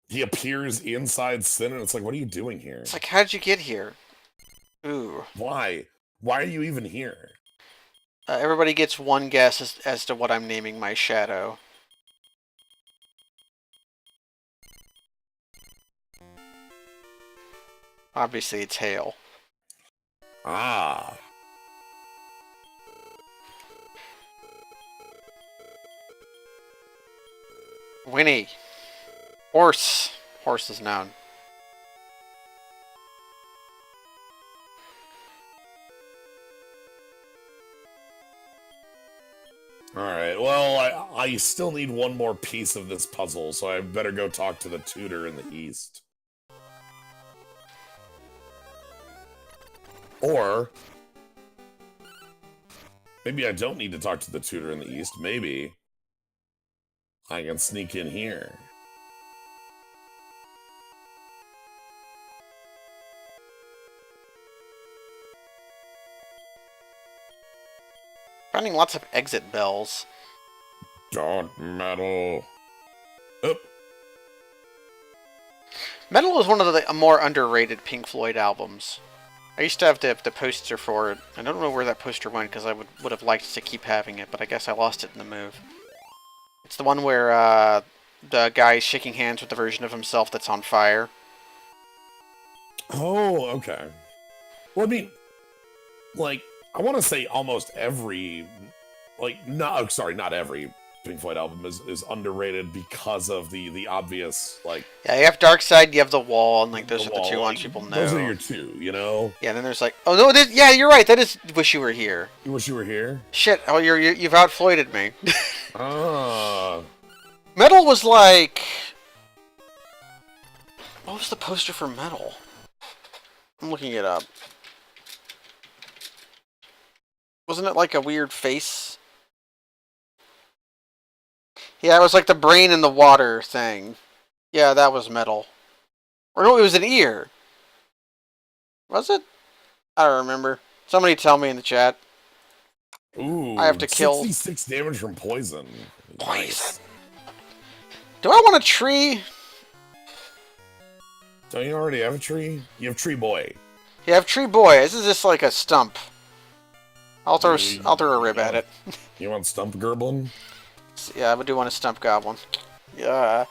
he appears inside Sin, and it's like, what are you doing here? It's like, how did you get here? Ooh. Why? Why are you even here? Everybody gets one guess as to what I'm naming my shadow. Obviously, it's Hail. Ah. Winnie. Horse. Horse is known. Alright, well, I still need one more piece of this puzzle, so I better go talk to the tutor in the east. Or... maybe I don't need to talk to the tutor in the east. Maybe I can sneak in here. Finding lots of exit bells. Dark metal. Oh. Metal is one of the more underrated Pink Floyd albums. I used to have the poster for it. I don't know where that poster went because I would have liked to keep having it, but I guess I lost it in the move. It's the one where the guy is shaking hands with the version of himself that's on fire. Oh, okay. Well, I mean, like, I want to say almost every, like, not every, Pink Floyd album is underrated because of the obvious, like... Yeah, you have Dark Side, you have The Wall, and like those are the Wall, two like, ones people know. Those are your two, you know? Yeah, and then there's like, oh no, yeah, you're right, that is Wish You Were Here. You wish you were here? Shit, oh, you've outfloyded me. Ah. Metal was like... What was the poster for Metal? I'm looking it up. Wasn't it like a weird face? Yeah, it was like the brain in the water thing. Yeah, that was Metal. Or no, it was an ear. Was it? I don't remember. Somebody tell me in the chat. Ooh, I have to kill... 66 damage from poison. Nice. Do I want a tree? Don't you already have a tree? You have Tree Boy. Yeah, I have Tree Boy. This is just like a stump. I'll throw a rib at it. You want Stump Gerblin? Yeah, I do want a stump goblin. Yeah.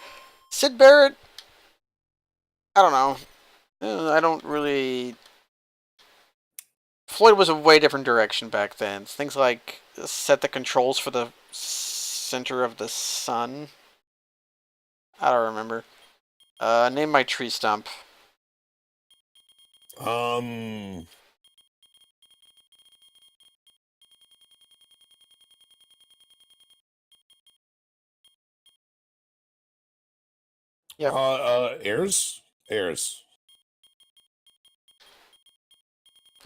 Sid Barrett? I don't know. I don't really... Floyd was a way different direction back then. Things like set the controls for the center of the sun. I don't remember. Name my tree stump. Yeah. Airs? Airs.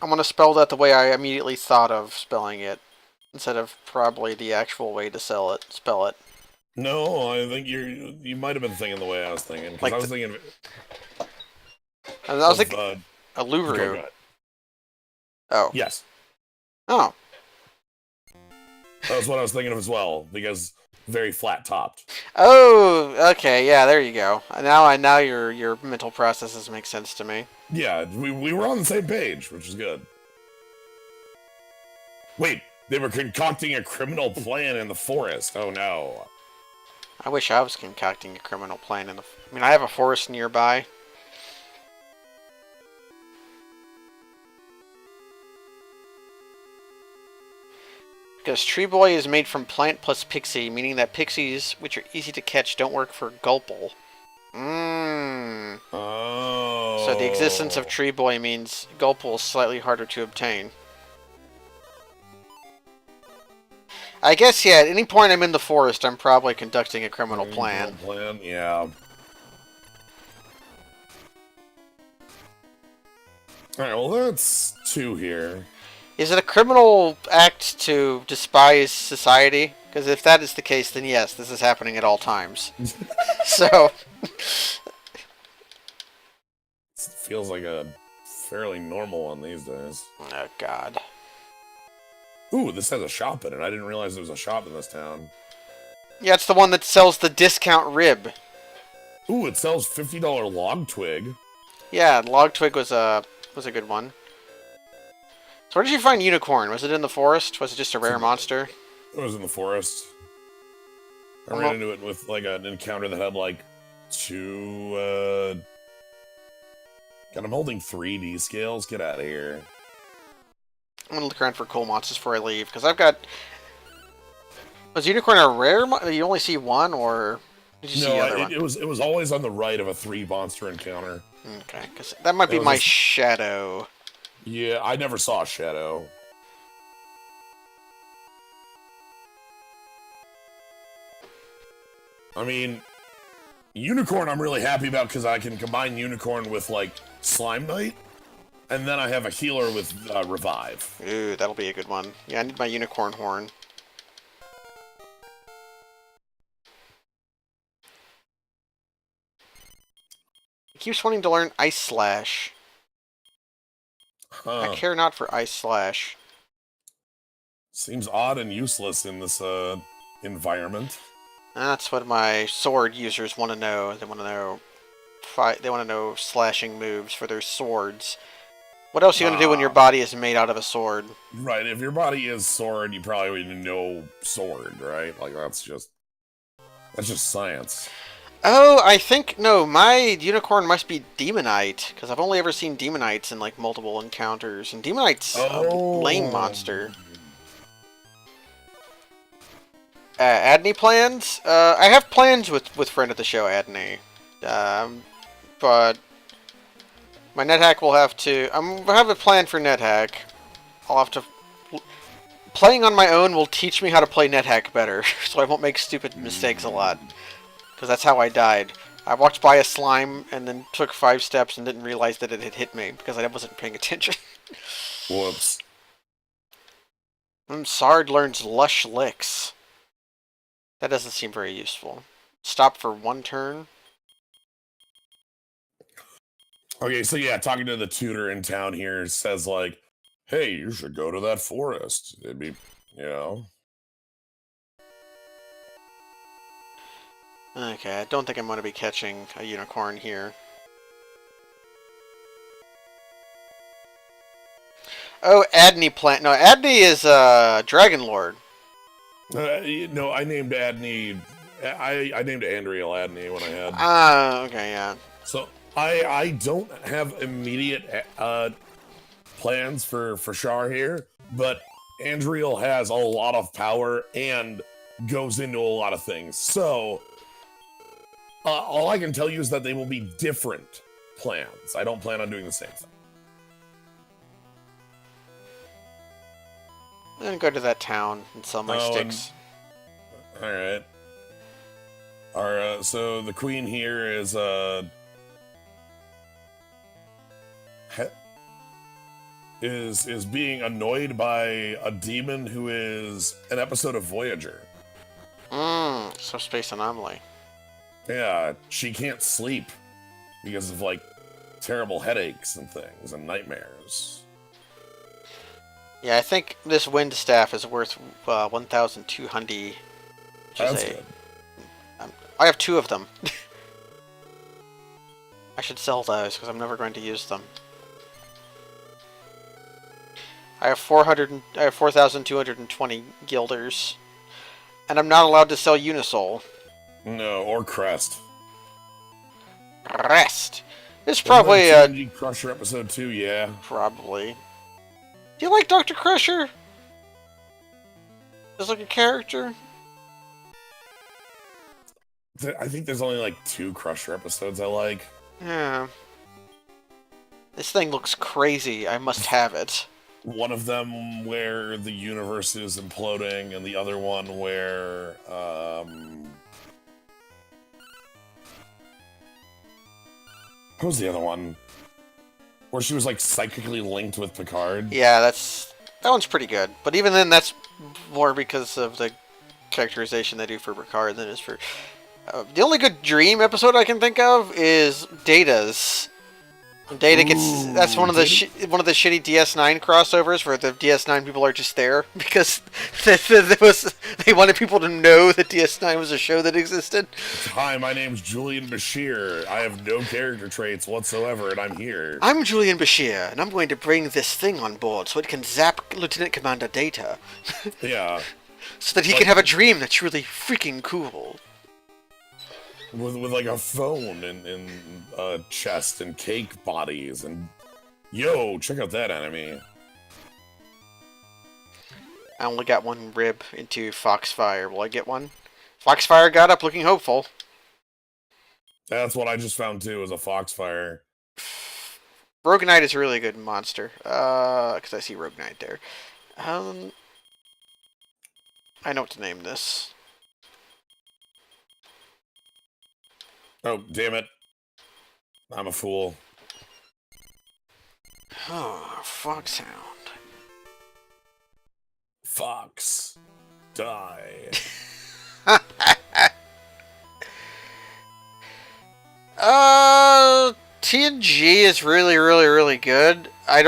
I'm gonna spell that the way I immediately thought of spelling it, instead of probably the actual way to spell it. No, I think you might have been thinking the way I was thinking. Because Like I was thinking... I was thinking... Aluvru. Oh. Yes. Oh. That was what I was thinking of as well, because very flat topped. Oh, okay, yeah, there you go. Now your mental processes make sense to me. Yeah, we were on the same page, which is good. Wait, they were concocting a criminal plan in the forest. Oh no. I wish I was concocting a criminal plan in the... I mean, I have a forest nearby. Because Tree Boy is made from plant plus pixie, meaning that pixies, which are easy to catch, don't work for Gulple. Mmm. Oh. So the existence of Tree Boy means Gulple is slightly harder to obtain. I guess, yeah, at any point I'm in the forest, I'm probably conducting a criminal plan. Yeah. Alright, well that's 2 here. Is it a criminal act to despise society? Because if that is the case, then yes, this is happening at all times. So... It feels like a fairly normal one these days. Oh, God. Ooh, this has a shop in it. I didn't realize there was a shop in this town. Yeah, it's the one that sells the discount rib. Ooh, it sells $50 log twig. Yeah, log twig was a good one. So where did you find Unicorn? Was it in the forest? Was it just a rare monster? It was in the forest. I ran into it with like an encounter that had like 2 God, I'm holding 3D scales. Get out of here. I'm gonna look around for cool monsters before I leave, because I've got... Was Unicorn a rare you only see one, or did you see the other one? It was always on the right of a 3 monster encounter. Okay, because that might be my shadow. Yeah, I never saw a shadow. I mean, Unicorn I'm really happy about because I can combine Unicorn with, like, Slime Knight, and then I have a healer with Revive. Ooh, that'll be a good one. Yeah, I need my Unicorn horn. He keeps wanting to learn Ice Slash. Huh. I care not for Ice Slash. Seems odd and useless in this environment. That's what my sword users want to know. They want to know they want to know slashing moves for their swords. What else are you going to do when your body is made out of a sword? Right, if your body is sword, you probably would know sword, right? Like that's just science. Oh, I think no, my unicorn must be Demonite, because I've only ever seen Demonites in like multiple encounters, and Demonite's a lame monster. Adney plans? I have plans with friend of the show, Adney. But my NetHack will have to... I have a plan for NetHack. I'll have to... Playing on my own will teach me how to play NetHack better, so I won't make stupid mistakes a lot. Because that's how I died. I walked by a slime and then took 5 steps and didn't realize that it had hit me because I wasn't paying attention. Whoops. Sard learns Lush Licks. That doesn't seem very useful. Stop for 1 turn. Okay, so yeah, talking to the tutor in town here says like, hey, you should go to that forest. It'd be, you know. Okay, I don't think I'm going to be catching a unicorn here. Oh, Adney plant. No, Adney is Dragon Lord. No, I named Adney. I named Andriel Adney when I had. Okay, yeah. So I don't have immediate plans for Shar here, but Andriel has a lot of power and goes into a lot of things. So all I can tell you is that they will be different plans. I don't plan on doing the same thing. I'm gonna go to that town and sell my sticks. All right. So the queen here is is being annoyed by a demon who is an episode of Voyager. So Space Anomaly. Yeah, she can't sleep because of like terrible headaches and things and nightmares. Yeah, I think this wind staff is worth 1,200. That's good. I have 2 of them. I should sell those because I'm never going to use them. I have 4,220 guilders, and I'm not allowed to sell Unisol. No, or Crest. Crest. It's probably TNG Crusher episode 2, yeah. Probably. Do you like Dr. Crusher? As like a character? I think there's only like 2 Crusher episodes I like. Yeah. This thing looks crazy. I must have it. One of them where the universe is imploding, and the other one where what was the other one? Where she was like psychically linked with Picard. Yeah, that one's pretty good. But even then, that's more because of the characterization they do for Picard than is for. The only good Dream episode I can think of is Data's. Data gets that's one of the shitty DS9 crossovers where the DS9 people are just there because they wanted people to know that DS9 was a show that existed. Hi, my name's Julian Bashir. I have no character traits whatsoever, and I'm here. I'm Julian Bashir, and I'm going to bring this thing on board so it can zap Lieutenant Commander Data. Yeah. So that he can have a dream that's really freaking cool. With like a phone and a chest and cake bodies and yo, check out that enemy. I only got 1 rib into Foxfire. Will I get one? Foxfire got up looking hopeful. That's what I just found too, is a Foxfire. Rogue Knight is a really good monster. Because I see Rogue Knight there. I know what to name this. Oh, damn it. I'm a fool. Oh, Foxhound. Fox. Die. TNG is really, really, really good. I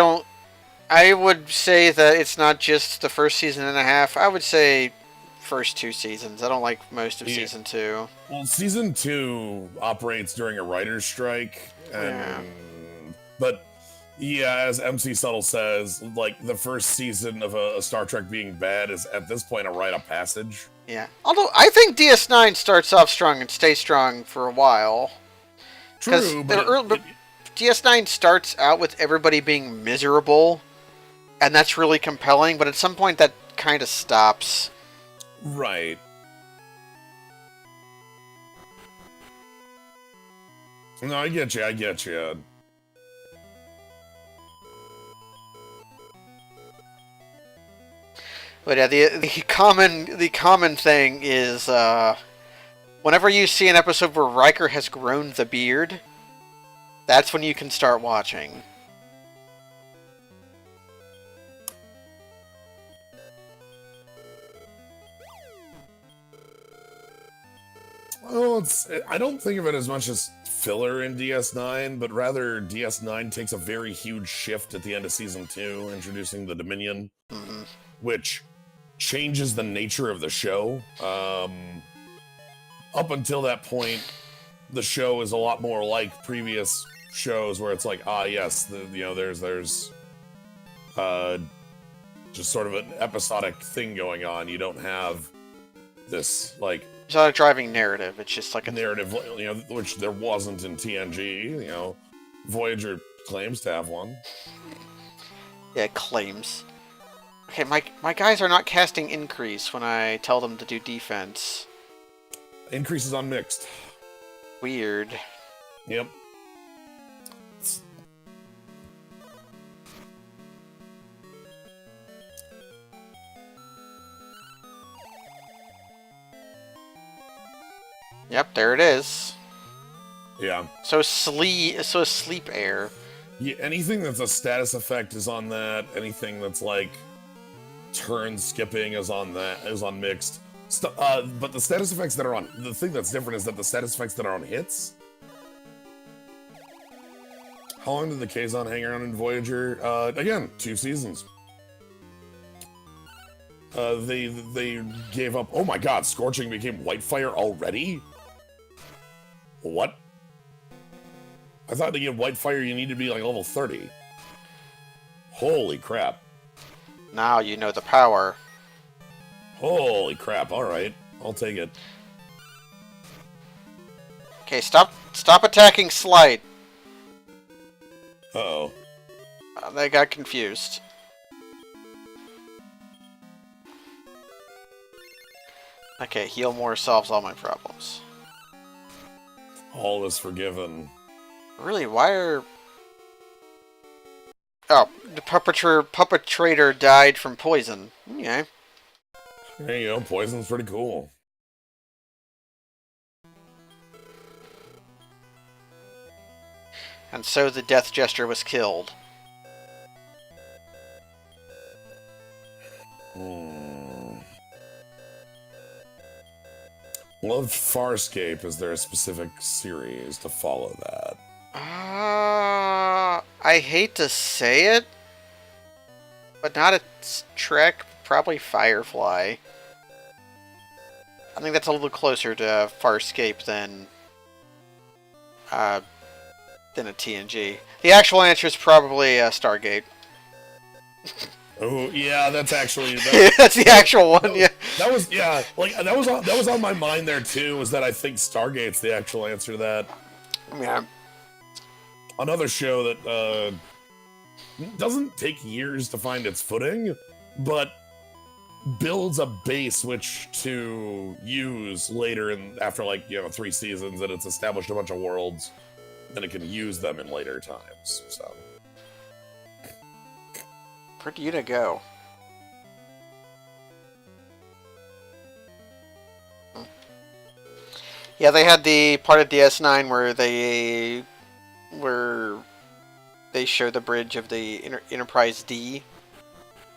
would say that it's not just the first season and a half. I would say first 2 seasons. I don't like most of season 2. Well, season 2 operates during a writer's strike, but yeah, as MC Subtle says, like the first season of a Star Trek being bad is at this point a rite of passage. Yeah, although I think DS9 starts off strong and stays strong for a while. True, but DS9 starts out with everybody being miserable, and that's really compelling. But at some point, that kind of stops. Right. No, I get you. I get you. But yeah, the common thing is whenever you see an episode where Riker has grown the beard, that's when you can start watching. Well, I don't think of it as much as filler in DS9, but rather DS9 takes a very huge shift at the end of season 2, introducing the Dominion, Mm-hmm. which changes the nature of the show. Up until that point, the show is a lot more like previous shows where it's like, yes, there's just sort of an episodic thing going on. You don't have this, like, It's not a driving narrative. It's just like a narrative, which there wasn't in TNG. Voyager claims to have one. Yeah, claims. Okay, my guys are not casting increase when I tell them to do defense. Increases on mixed. Weird. Yep. Yep, there it is. Yeah. So sleep air. Yeah, anything that's a status effect is on that. Anything that's like turn skipping is on mixed. But the status effects that are on the thing that's different is that the status effects that are on hits. How long did the Kazon hang around in Voyager? Again, 2 seasons. They gave up. Oh my God! Scorching became Whitefire already. What? I thought to get Whitefire you need to be like level 30. Holy crap. Now you know the power. Holy crap, alright. I'll take it. Okay, stop attacking Slight. Uh-oh. They got confused. Okay, heal more solves all my problems. All is forgiven. Really, why are... Oh, the puppetrator died from poison. Okay. There you go, poison's pretty cool. And so the Death Jester was killed. Love Farscape. Is there a specific series to follow that? I hate to say it, but not a Trek. Probably Firefly. I think that's a little closer to Farscape than a TNG. The actual answer is probably Stargate. Oh yeah, that's actually that's the actual one. Yeah, that was on my mind there too. Was that I think Stargate's the actual answer to that. Yeah. Another show that doesn't take years to find its footing, but builds a base which to use later after 3 seasons, and it's established a bunch of worlds, then it can use them in later times. So. Where do you to go? Yeah, they had the part of DS9 where they show the bridge of the Enterprise D.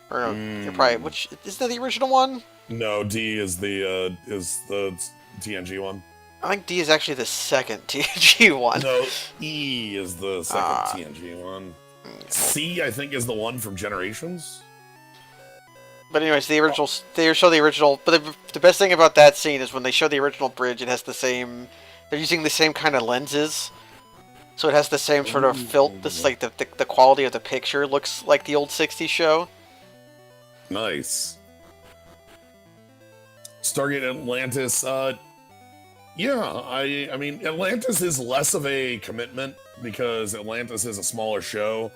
Or no, Enterprise, which is that the original one? No, D is the TNG one. I think D is actually the second TNG one. No, E is the second TNG one. C, I think, is the one from Generations. But anyways, they show the original. But the best thing about that scene is when they show the original bridge, it has the same. They're using the same kind of lenses, so it has the same sort of This like the quality of the picture looks like the old '60s show. Nice. Stargate Atlantis. Yeah, I mean, Atlantis is less of a commitment because Atlantis is a smaller show.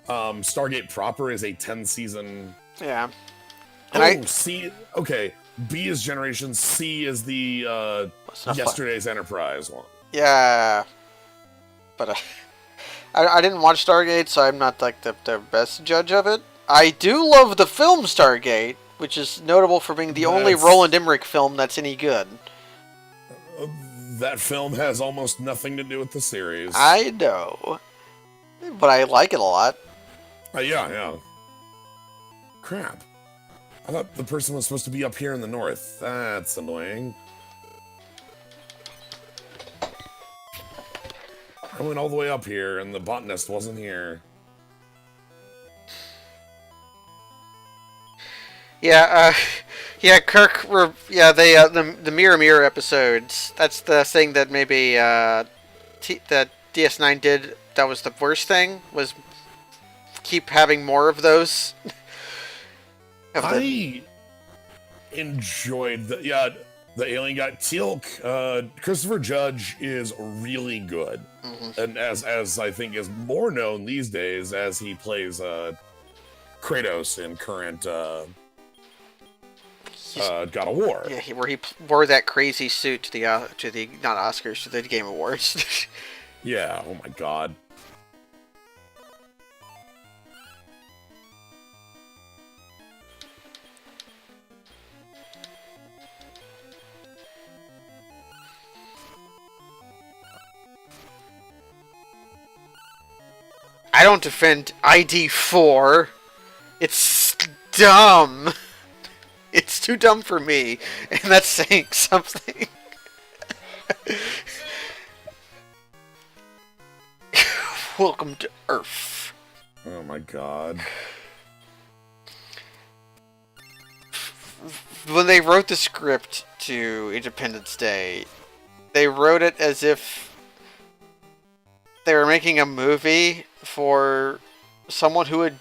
Stargate proper is a 10-season. Yeah. And C. Okay, B is Generations. C is the Yesterday's Enterprise one. Yeah. but I didn't watch Stargate, so I'm not like the best judge of it. I do love the film Stargate, which is notable for being the only Roland Emmerich film that's any good. That film has almost nothing to do with the series. I know, but I like it a lot. Yeah. Crap. I thought the person was supposed to be up here in the north. That's annoying. I went all the way up here, and the botanist wasn't here. Yeah, Kirk. They the Mirror Mirror episodes. That's the thing that maybe that DS9 did. That was the worst thing. Was keep having more of those. I enjoyed the alien guy. Teal'c, Christopher Judge is really good, and as I think is more known these days, as he plays Kratos in current God of War. Yeah, where he wore that crazy suit to the not Oscars, to the Game Awards. Yeah. Oh my God. I don't defend ID4. It's dumb. It's too dumb for me, and that's saying something. Welcome to Earth. Oh my God. When they wrote the script to Independence Day, they wrote it as if they were making a movie for someone who would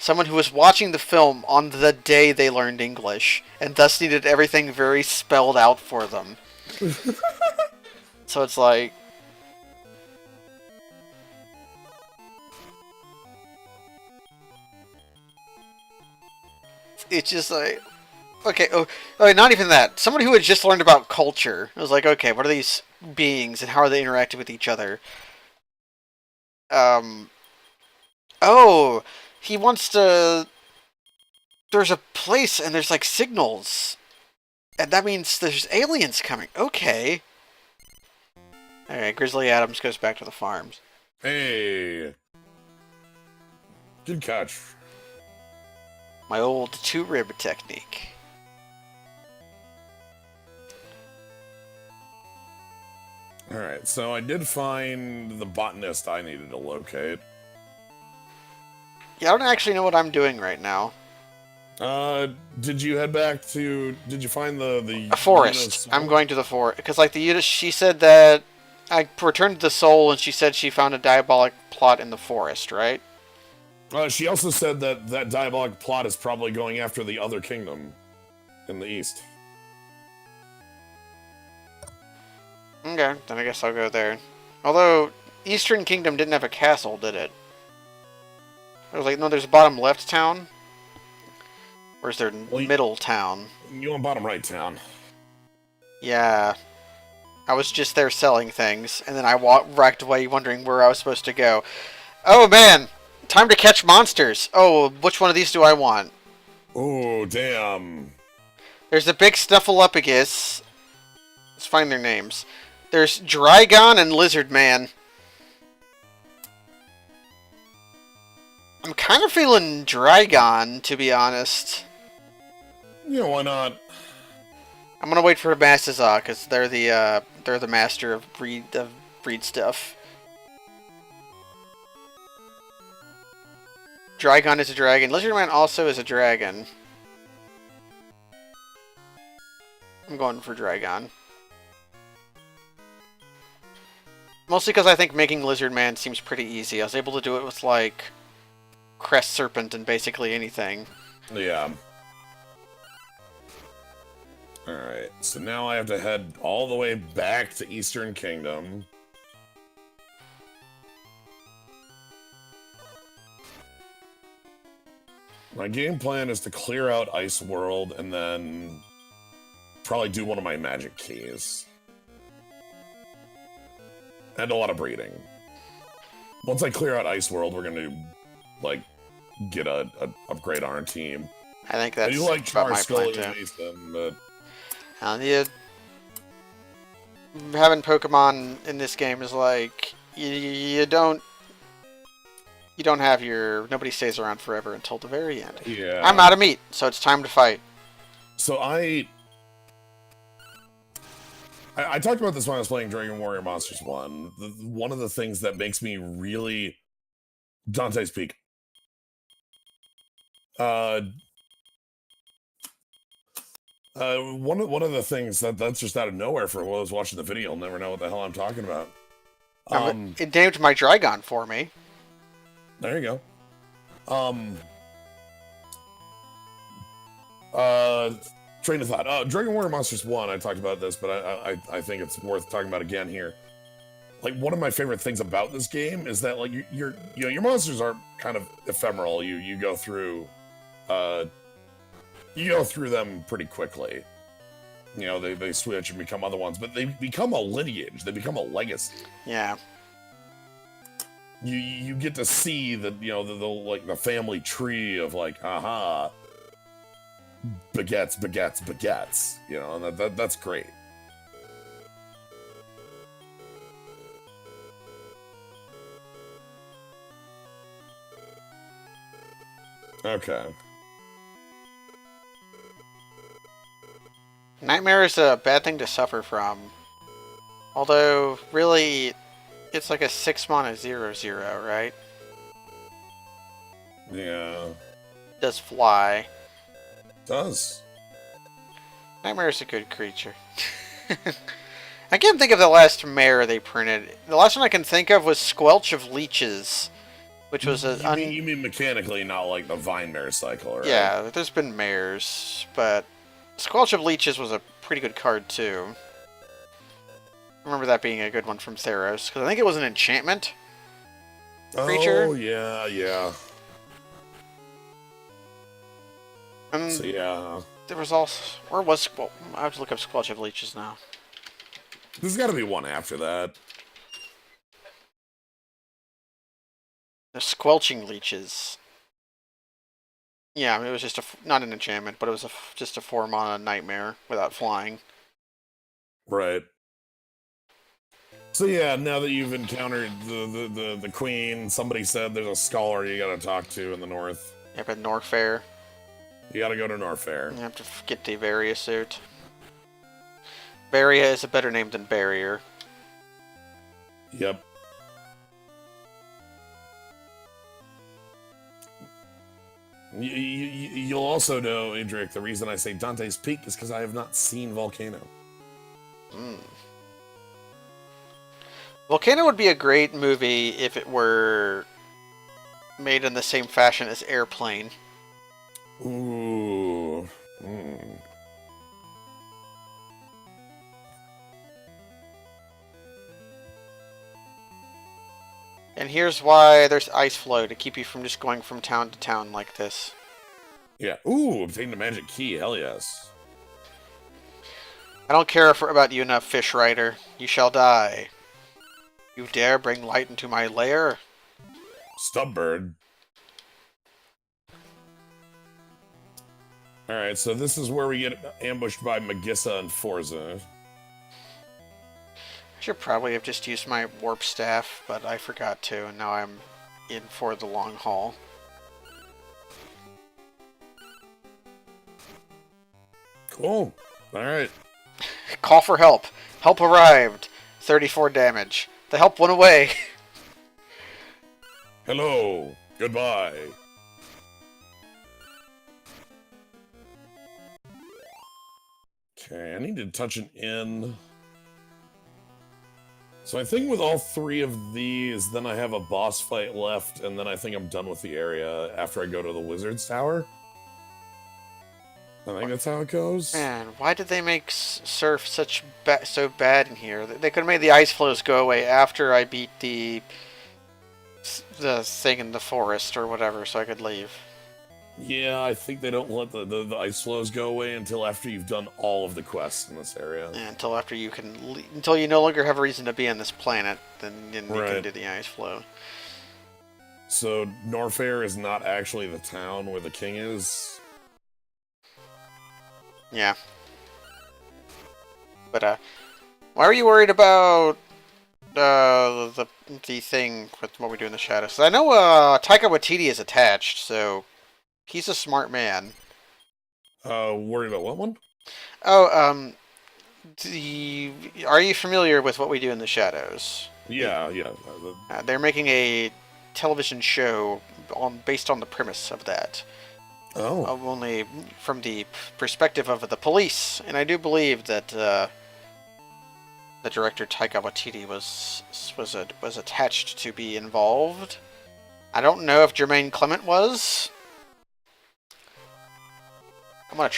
someone who was watching the film on the day they learned English, and thus needed everything very spelled out for them. So it's like... It's just like... Okay, not even that. Someone who had just learned about culture. It was like, okay, what are these beings, and how are they interacting with each other? Oh... He wants to... There's a place and there's like signals. And that means there's aliens coming. Okay. Alright, Grizzly Adams goes back to the farms. Hey. Good catch. My old two-rib technique. Alright, so I did find the botanist I needed to locate. Yeah, I don't actually know what I'm doing right now. Did you head back to... Did you find the a forest. I'm going to the forest. Because, like, she said that... I returned the soul, and she said she found a diabolic plot in the forest, right? She also said that that diabolic plot is probably going after the other kingdom in the east. Okay, then I guess I'll go there. Although, Eastern Kingdom didn't have a castle, did it? I was like, no, there's a bottom left town? Or is there middle town? You want bottom right town. Yeah. I was just there selling things, and then I walked away wondering where I was supposed to go. Oh, man! Time to catch monsters! Oh, which one of these do I want? Oh, damn. There's a big Snuffleupagus. Let's find their names. There's Drygon and Lizard Man. I'm kind of feeling Drygon, to be honest. Yeah, why not? I'm gonna wait for Mastazok, because they're the master of breed stuff. Drygon is a dragon. Lizardman also is a dragon. I'm going for Drygon. Mostly because I think making Lizardman seems pretty easy. I was able to do it with, like, Crest Serpent and basically anything. Yeah. Alright, so now I have to head all the way back to Eastern Kingdom. My game plan is to clear out Ice World and then probably do one of my magic keys. And a lot of breeding. Once I clear out Ice World, we're gonna like get a upgrade on our team. I think I that's do like about Char, my Scully, plan and too. Mason, but Having Pokemon in this game is like you don't have nobody stays around forever until the very end. yeah. I'm out of meat, so it's time to fight. So I talked about this when I was playing Dragon Warrior Monsters 1. One of the things that makes me really Dante's Peak. One of the things that's just out of nowhere for while I was watching the video, I'll never know what the hell I'm talking about. It named my Drygon for me. There you go. Train of thought. Dragon Warrior Monsters 1, I talked about this, but I think it's worth talking about again here. Like, one of my favorite things about this game is that, like, your monsters are kind of ephemeral. You go through them pretty quickly. You know, they switch and become other ones, but they become a lineage. They become a legacy. Yeah. You get to see the like the family tree of like, aha, baguettes, you know, and that's great. Okay. Nightmare is a bad thing to suffer from. Although, really, it's like a 6-mana 0/0, right? Yeah. It does fly. Does. Nightmare is a good creature. I can't think of the last mare they printed. The last one I can think of was Squelch of Leeches, which was a... You mean mechanically, not like the Vine Mare cycle, right? Yeah, there's been mares, but Squelch of Leeches was a pretty good card, too. I remember that being a good one from Theros, because I think it was an enchantment creature. Oh, yeah. So, yeah. There was also... Or was... Well, I have to look up Squelch of Leeches now. There's got to be one after that. The Squelching Leeches. Yeah, I mean, it was just not an enchantment, but it was just a 4-mana nightmare without flying. Right. So yeah, now that you've encountered the queen, somebody said there's a scholar you gotta talk to in the north. Yep, at Norfair. You gotta go to Norfair. You have to get the Varia suit. Varia is a better name than Barrier. Yep. You'll also know, Idric, the reason I say Dante's Peak is because I have not seen Volcano. Volcano would be a great movie if it were made in the same fashion as Airplane. Ooh. And here's why there's ice flow, to keep you from just going from town to town like this. Yeah. Ooh, obtain the magic key. Hell yes. I don't care about you enough, Fish Rider. You shall die. You dare bring light into my lair? Stubbird. Alright, so this is where we get ambushed by Magissa and Forza. I should probably have just used my warp staff, but I forgot to, and now I'm in for the long haul. Cool. Alright. Call for help. Help arrived. 34 damage. The help went away. Hello. Goodbye. Okay, I need to touch an inn. So I think with all 3 of these, then I have a boss fight left, and then I think I'm done with the area after I go to the Wizard's Tower. I think that's how it goes. Man, why did they make Surf so bad in here? They could have made the ice flows go away after I beat the thing in the forest or whatever, so I could leave. Yeah, I think they don't let the ice flows go away until after you've done all of the quests in this area. Until after you can, until you no longer have a reason to be on this planet, then you can Right. do the ice flow. So Norfair is not actually the town where the king is. Yeah. But why are you worried about the thing with what we do in the shadows? 'Cause I know Taika Waititi is attached, so he's a smart man. Worried about what one? Oh, are you familiar with what we do in the shadows? Yeah, yeah. They're making a television show based on the premise of that. Oh. Only from the perspective of the police, and I do believe that the director Taika Waititi was attached to be involved. I don't know if Jermaine Clement was. I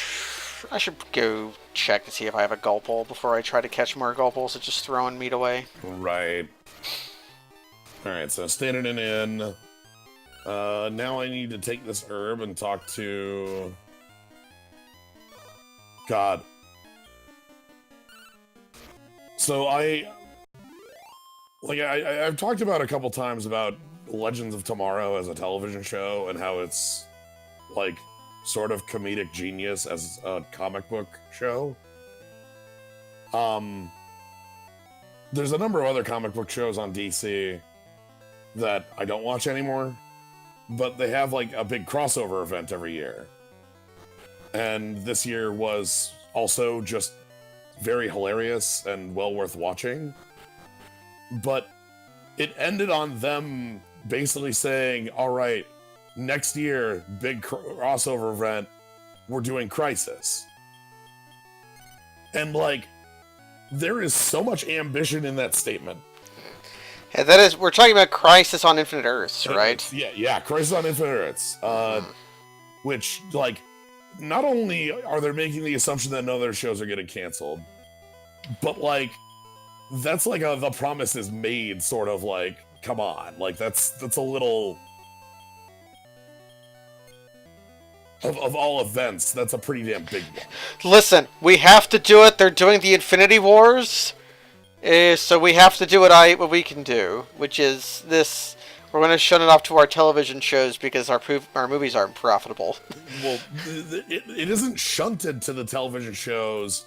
should go check to see if I have a Gulpole before I try to catch more Gulpoles at just throwing meat away. Right. Alright, so standing in inn. Now I need to take this herb and talk to... God. So I've talked about a couple times about Legends of Tomorrow as a television show and how it's, like, sort of comedic genius as a comic book show. There's a number of other comic book shows on DC that I don't watch anymore, but they have like a big crossover event every year. And this year was also just very hilarious and well worth watching. But it ended on them basically saying, all right, next year, big crossover event, we're doing Crisis. And like, there is so much ambition in that statement. Yeah, that is, we're talking about Crisis on Infinite Earths, right? Yeah, Crisis on Infinite Earths. Which, like, not only are they making the assumption that no other shows are getting canceled, but like, that's like the promise is made sort of like, come on, like that's a little... Of all events, that's a pretty damn big one. Listen, we have to do it. They're doing the Infinity Wars, so we have to do what we can do, which is this. We're going to shut it off to our television shows because our movies aren't profitable. Well, it isn't shunted to the television shows.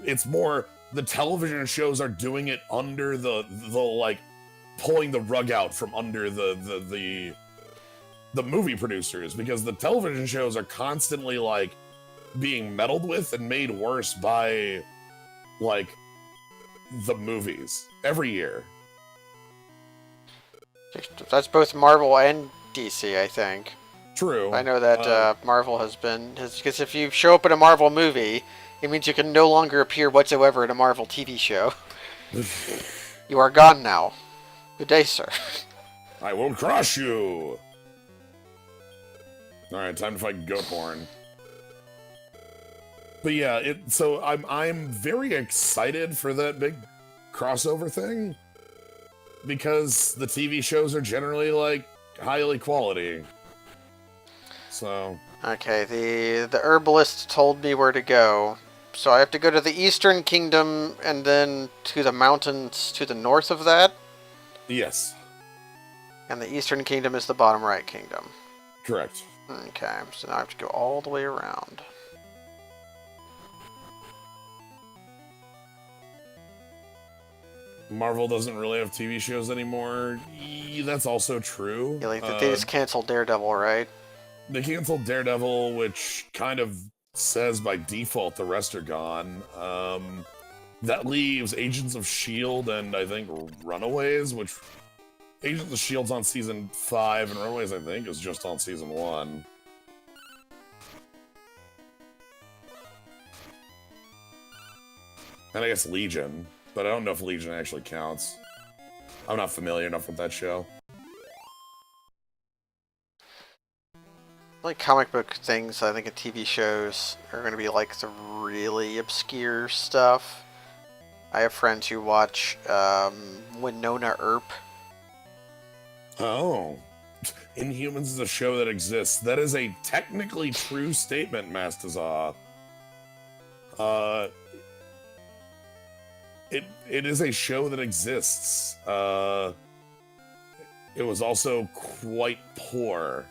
It's more the television shows are doing it under the like pulling the rug out from under the movie producers, because the television shows are constantly like being meddled with and made worse by like the movies every year. That's both Marvel and DC, I think. True. I know that Marvel has because if you show up in a Marvel movie, it means you can no longer appear whatsoever in a Marvel TV show. You are gone now. Good day, sir. I will crush you. Alright, time to fight Goatborn. But yeah, so I'm very excited for that big crossover thing, because the TV shows are generally like highly quality. So okay, the herbalist told me where to go. So I have to go to the Eastern Kingdom and then to the mountains to the north of that? yes. And the Eastern Kingdom is the bottom right kingdom. Correct. Okay, so now I have to go all the way around. Marvel doesn't really have TV shows anymore. That's also true. Yeah, like they just canceled Daredevil, right? They canceled Daredevil, which kind of says by default the rest are gone. That leaves Agents of S.H.I.E.L.D. and I think Runaways, which Agents of S.H.I.E.L.D.'s on season 5, and Runaways, I think, is just on season 1. And I guess Legion, but I don't know if Legion actually counts. I'm not familiar enough with that show. Like comic book things, I think TV shows are going to be like the really obscure stuff. I have friends who watch Winona Earp. Oh. Inhumans is a show that exists. That is a technically true statement, Mastaza. It is a show that exists. It was also quite poor.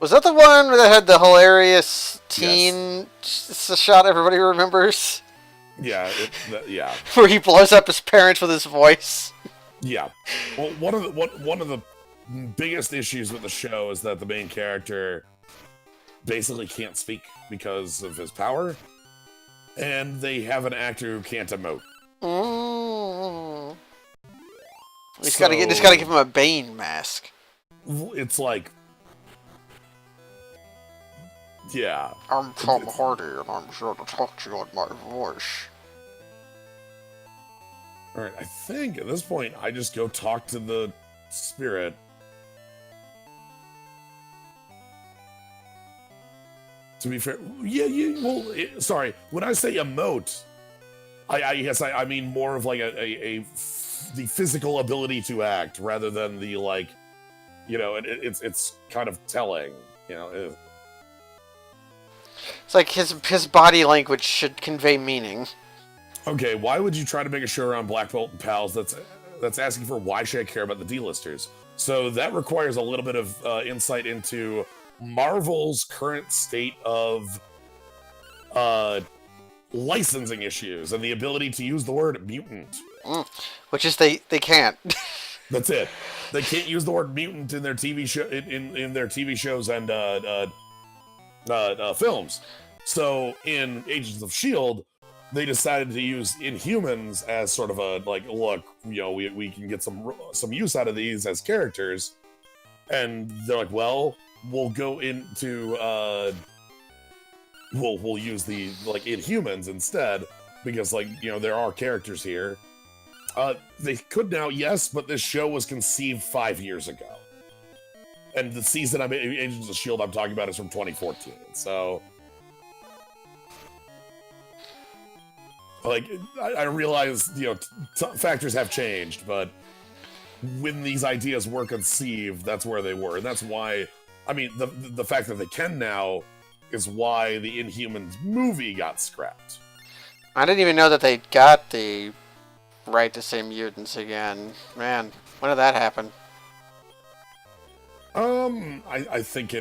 Was that the one that had the hilarious teen shot everybody remembers? Yeah, yeah. Where he blows up his parents with his voice. Yeah. Well, one of the biggest issues with the show is that the main character basically can't speak because of his power, and they have an actor who can't emote. Just gotta give him a Bane mask. It's like, yeah. I'm Tom Hardy, and I'm here to talk to you in my voice. All right, I think at this point I just go talk to the spirit. To be fair, yeah, sorry. When I say emote, I mean more of like the physical ability to act rather than the like, you know, it's kind of telling, you know. It's like his body language should convey meaning. Okay, why would you try to make a show around Black Bolt and Pals that's asking for why should I care about the D-listers? So that requires a little bit of insight into Marvel's current state of licensing issues and the ability to use the word mutant. Which is they can't. That's it. They can't use the word mutant in their TV show in their TV shows and films. So in Agents of S.H.I.E.L.D., they decided to use Inhumans as sort of a like, look, you know, we can get some use out of these as characters, and they're like, well, we'll go into we'll use the like Inhumans instead because like, you know, there are characters here. They could now, yes, but this show was conceived 5 years ago, and the season of Agents of S.H.I.E.L.D. I'm talking about is from 2014. So. Like, I realize, you know, factors have changed, but when these ideas were conceived, that's where they were. And that's why, I mean, the fact that they can now is why the Inhumans movie got scrapped. I didn't even know that they got the right to say mutants again. Man, when did that happen? I think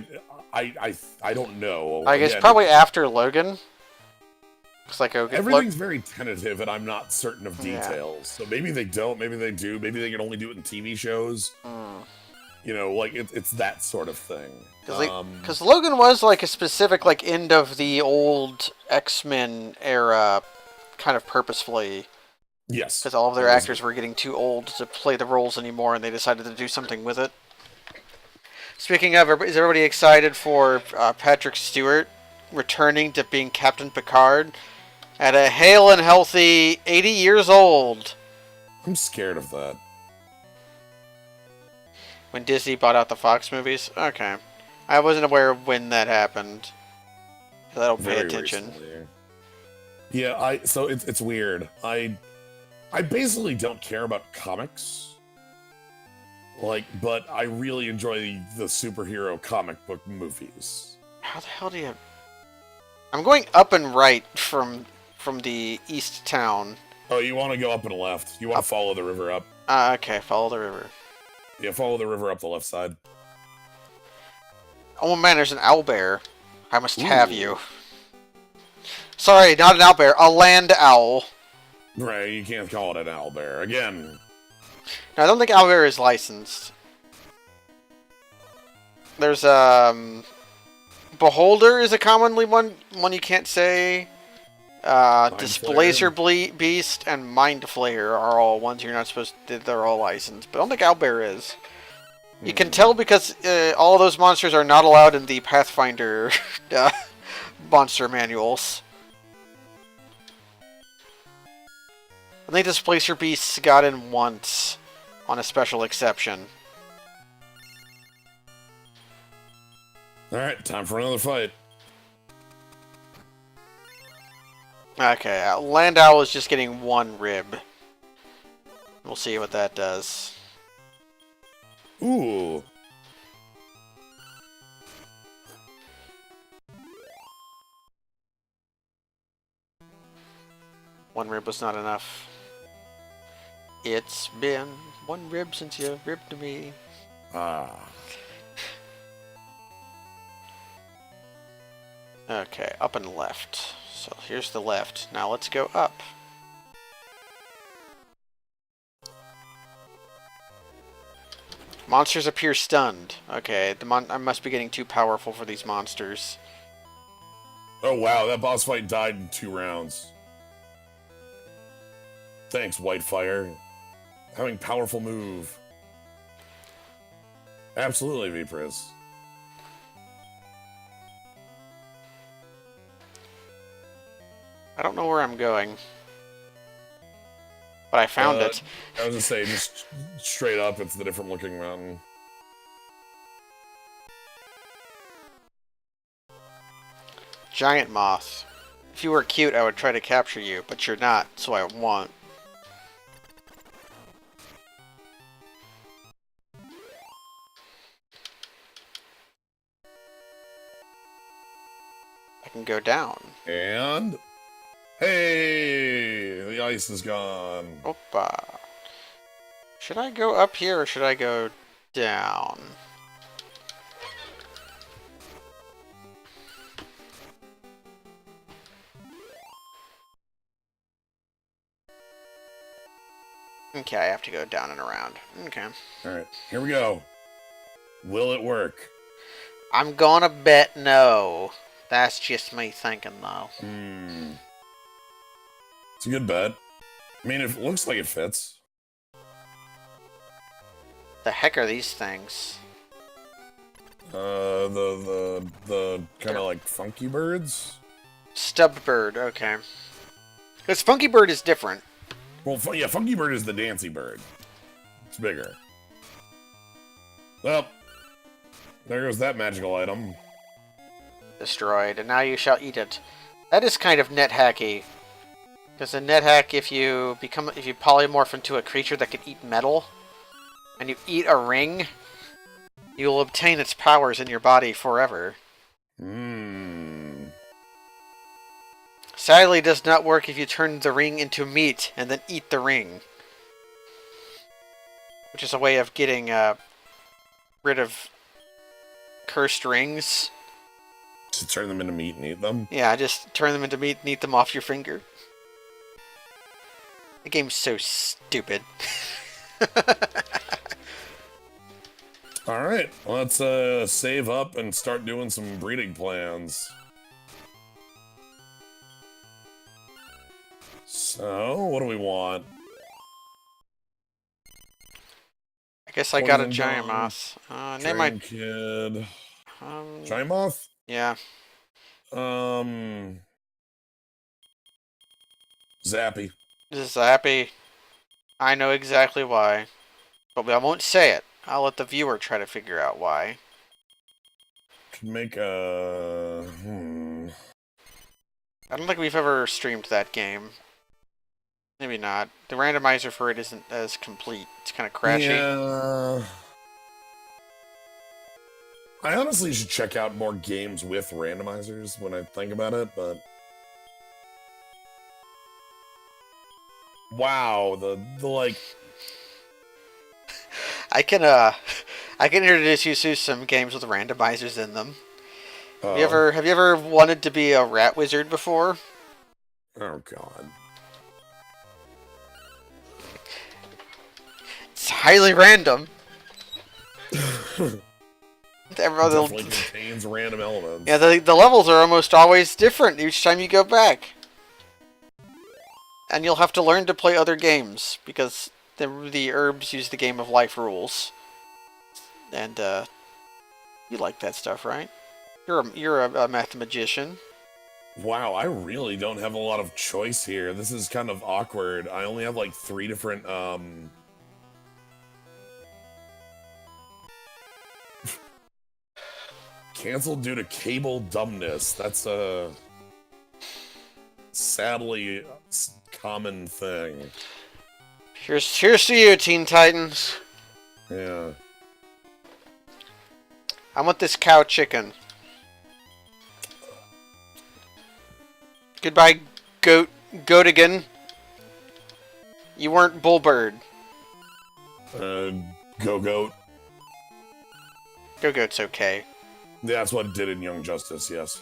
I don't know. I guess probably after Logan. Like everything's very tentative, and I'm not certain of details. So maybe they don't, maybe they do, maybe they can only do it in TV shows. You know, like it's that sort of thing. Because Logan was like a specific like end of the old X-Men era, kind of purposefully. Yes. Because all of their actors were getting too old to play the roles anymore, and they decided to do something with it. Speaking of, is everybody excited for Patrick Stewart returning to being Captain Picard? At a hale and healthy 80 years old. I'm scared of that. When Disney bought out the Fox movies? Okay. I wasn't aware of when that happened. So I don't pay attention. Recently. Yeah, so it's weird. I basically don't care about comics. Like, but I really enjoy the superhero comic book movies. How the hell do you... I'm going up and right from the east town. Oh, you want to go up and left. You want to follow the river up. Okay, follow the river. Yeah, follow the river up the left side. Oh man, there's an owlbear. I must have you. Sorry, not an owlbear, a land owl. Right, you can't call it an owlbear. Again. No, I don't think owlbear is licensed. There's, Beholder is a commonly one you can't say. Displacer Beast and Mind Flayer are all ones you're not supposed to. They're all licensed, but I don't think Owlbear is. You can tell because all of those monsters are not allowed in the Pathfinder monster manuals. I think Displacer Beasts got in once on a special exception. Alright, time for another fight. Okay, Land Owl is just getting one rib. We'll see what that does. Ooh. One rib was not enough. It's been one rib since you ribbed me. Ah. Okay, up and left. So here's the left. Now let's go up. Monsters appear stunned. Okay, I must be getting too powerful for these monsters. Oh wow, that boss fight died in 2 rounds. Thanks, Whitefire. Having powerful move. Absolutely, Vpris. I don't know where I'm going. But I found it. I was gonna say, just straight up, it's the different looking mountain. Giant moth. If you were cute, I would try to capture you, but you're not, so I won't. I can go down. And... Hey! The ice is gone. Opa. Should I go up here or should I go down? Okay, I have to go down and around. Okay. Alright, here we go. Will it work? I'm gonna bet no. That's just me thinking, though. It's a good bet. I mean, it looks like it fits. The heck are these things? The kind of like funky birds? Stubbed bird, okay. Because funky bird is different. Well, yeah, funky bird is the dancy bird. It's bigger. Well, there goes that magical item. Destroyed, and now you shall eat it. That is kind of net hacky. Because in net hack, if you polymorph into a creature that can eat metal, and you eat a ring, you will obtain its powers in your body forever. Sadly, it does not work if you turn the ring into meat and then eat the ring. Which is a way of getting rid of cursed rings. To turn them into meat and eat them? Yeah, just turn them into meat and eat them off your finger. The game's so stupid. Alright, let's save up and start doing some breeding plans. So, what do we want? I guess I got a giant moth. Name my kid. Giant moth? Yeah. Zappy. This is Zappy. I know exactly why. But I won't say it. I'll let the viewer try to figure out why. Could make a... I don't think we've ever streamed that game. Maybe not. The randomizer for it isn't as complete. It's kind of crashy. Yeah. I honestly should check out more games with randomizers when I think about it, but... Wow, the like... I can introduce you to some games with randomizers in them. Have you ever wanted to be a rat wizard before? Oh god. It's highly random. Definitely contains random elements. Yeah, the levels are almost always different each time you go back. And you'll have to learn to play other games, because the herbs use the Game of Life rules. And, you like that stuff, right? You're a mathematician. Wow, I really don't have a lot of choice here. This is kind of awkward. I only have like 3 different, Canceled due to cable dumbness. That's a sadly common thing. Here's to you, Teen Titans. Yeah. I want this cow chicken. Goodbye, Goatigan. You weren't Bullbird. Go Goat. Go-Goat's okay. Yeah, that's what it did in Young Justice, yes.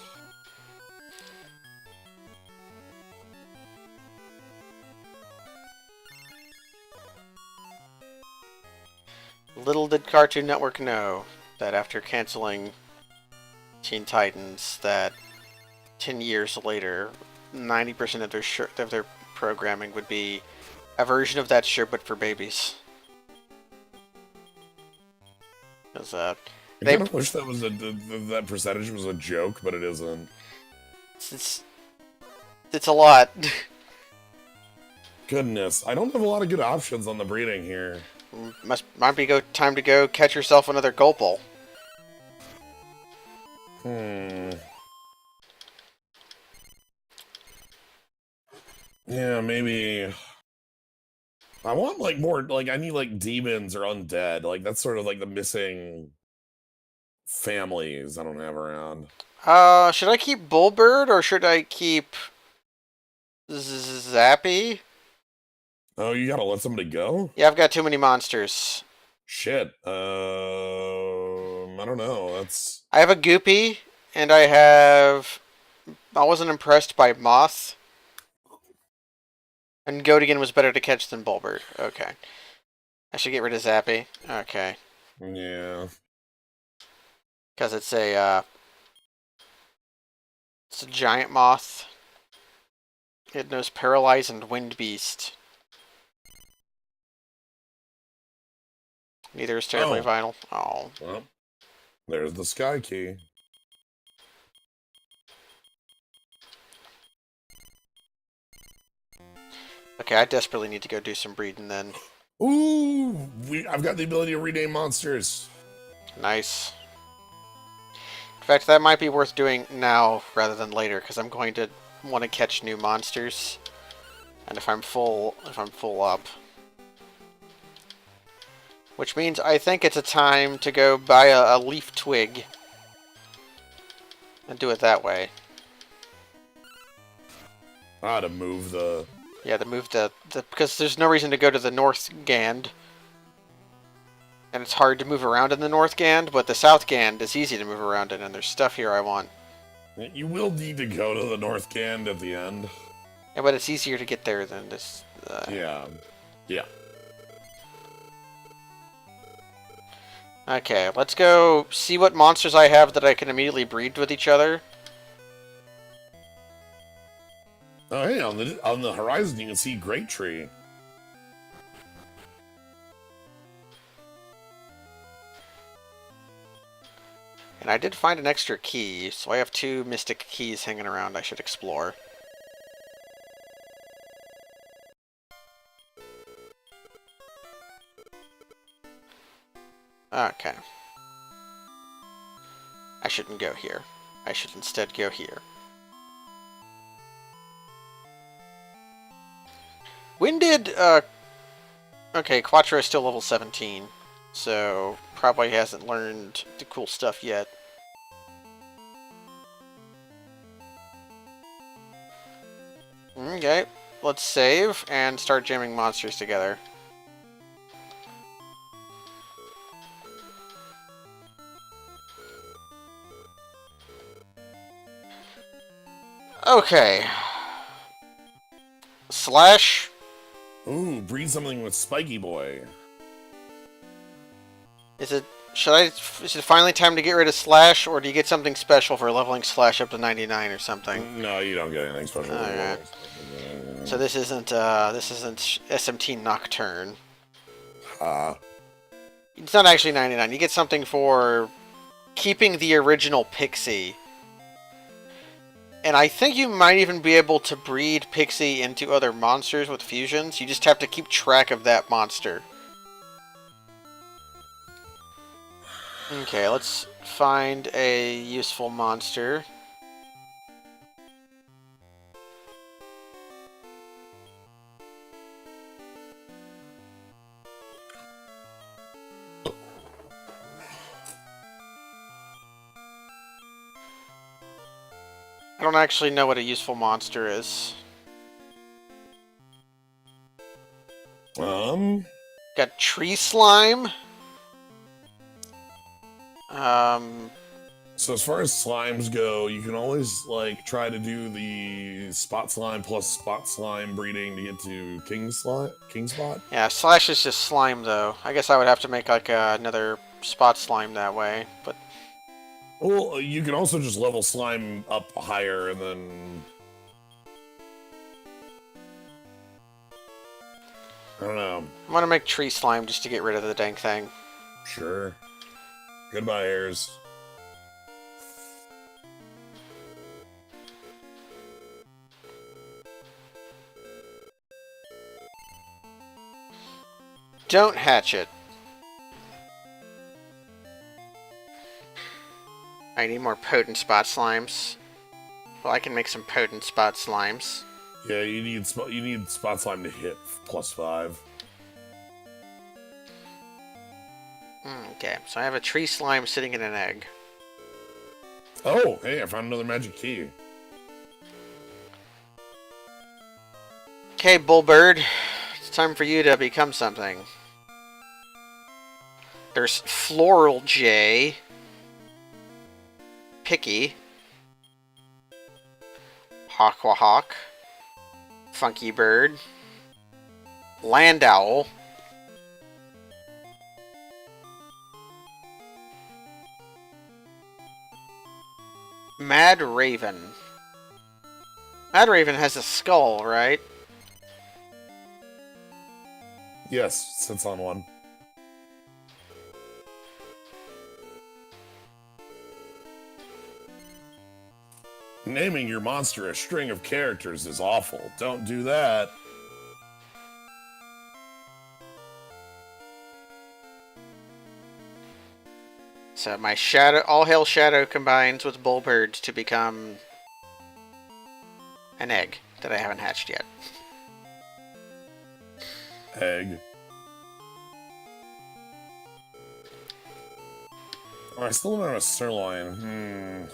Little did Cartoon Network know that after canceling Teen Titans, that 10 years later, 90% of their programming would be a version of that show, but for babies. Because I kind of wish that was that percentage was a joke, but it isn't. it's a lot. Goodness, I don't have a lot of good options on the breeding here. Might be time to go catch yourself another Gulpal. Yeah, maybe. I want like more like I need like demons or undead. Like that's sort of like the missing families I don't have around. Should I keep Bullbird or should I keep Zappy? Oh, you gotta let somebody go? Yeah, I've got too many monsters. Shit. I don't know. That's I have a Goopy, and I wasn't impressed by Moth. And Goatigan was better to catch than Bullbird. Okay. I should get rid of Zappy. Okay. yeah. Because it's a giant moth. It knows Paralyze and Wind Beast. Neither is terribly vital. Oh. Well, there's the Sky Key. Okay, I desperately need to go do some breeding then. Ooh, I've got the ability to rename monsters. Nice. In fact, that might be worth doing now rather than later, because I'm going to want to catch new monsters. And if I'm full up. Which means I think it's a time to go buy a leaf twig. And do it that way. To move the... Yeah, to move because there's no reason to go to the North Gand. And it's hard to move around in the North Gand, but the South Gand is easy to move around in, and there's stuff here I want. You will need to go to the North Gand at the end. Yeah, but it's easier to get there than this. Yeah. Yeah. Okay, let's go see what monsters I have that I can immediately breed with each other. Oh, hey, on the horizon you can see Great Tree. And I did find an extra key, so I have 2 mystic keys hanging around I should explore. Okay. I shouldn't go here. I should instead go here. When did, okay, Quattro is still level 17, so probably hasn't learned the cool stuff yet. Okay, let's save and start jamming monsters together. Okay. Slash. Ooh, breed something with Spiky Boy. Is it finally time to get rid of Slash, or do you get something special for leveling Slash up to 99 or something? No, you don't get anything special. Alright. So this isn't SMT Nocturne. It's not actually 99. You get something for keeping the original Pixie. And I think you might even be able to breed Pixie into other monsters with fusions. You just have to keep track of that monster. Okay, let's find a useful monster. I don't actually know what a useful monster is. Got tree slime. So as far as slimes go, you can always like try to do the spot slime plus spot slime breeding to get to king spot. Yeah, slash is just slime though. I guess I would have to make like another spot slime that way, but Well, you can also just level slime up higher and then I don't know. I'm gonna make tree slime just to get rid of the dang thing. Sure. Goodbye, hairs. Don't hatch it. I need more potent spot slimes. Well, I can make some potent spot slimes. Yeah, you need spot slime to hit +5. Okay, so I have a tree slime sitting in an egg. Oh, hey, I found another magic key. Okay, Bullbird, it's time for you to become something. There's Floral Jay, Picky, Hawk, Funky Bird, Land Owl, Mad Raven. Mad Raven has a skull, right? Yes, sits on one. Naming your monster a string of characters is awful. Don't do that. So my Shadow, All Hail Shadow combines with Bullbird to become an egg that I haven't hatched yet. Egg. Oh, I still don't have a sirloin.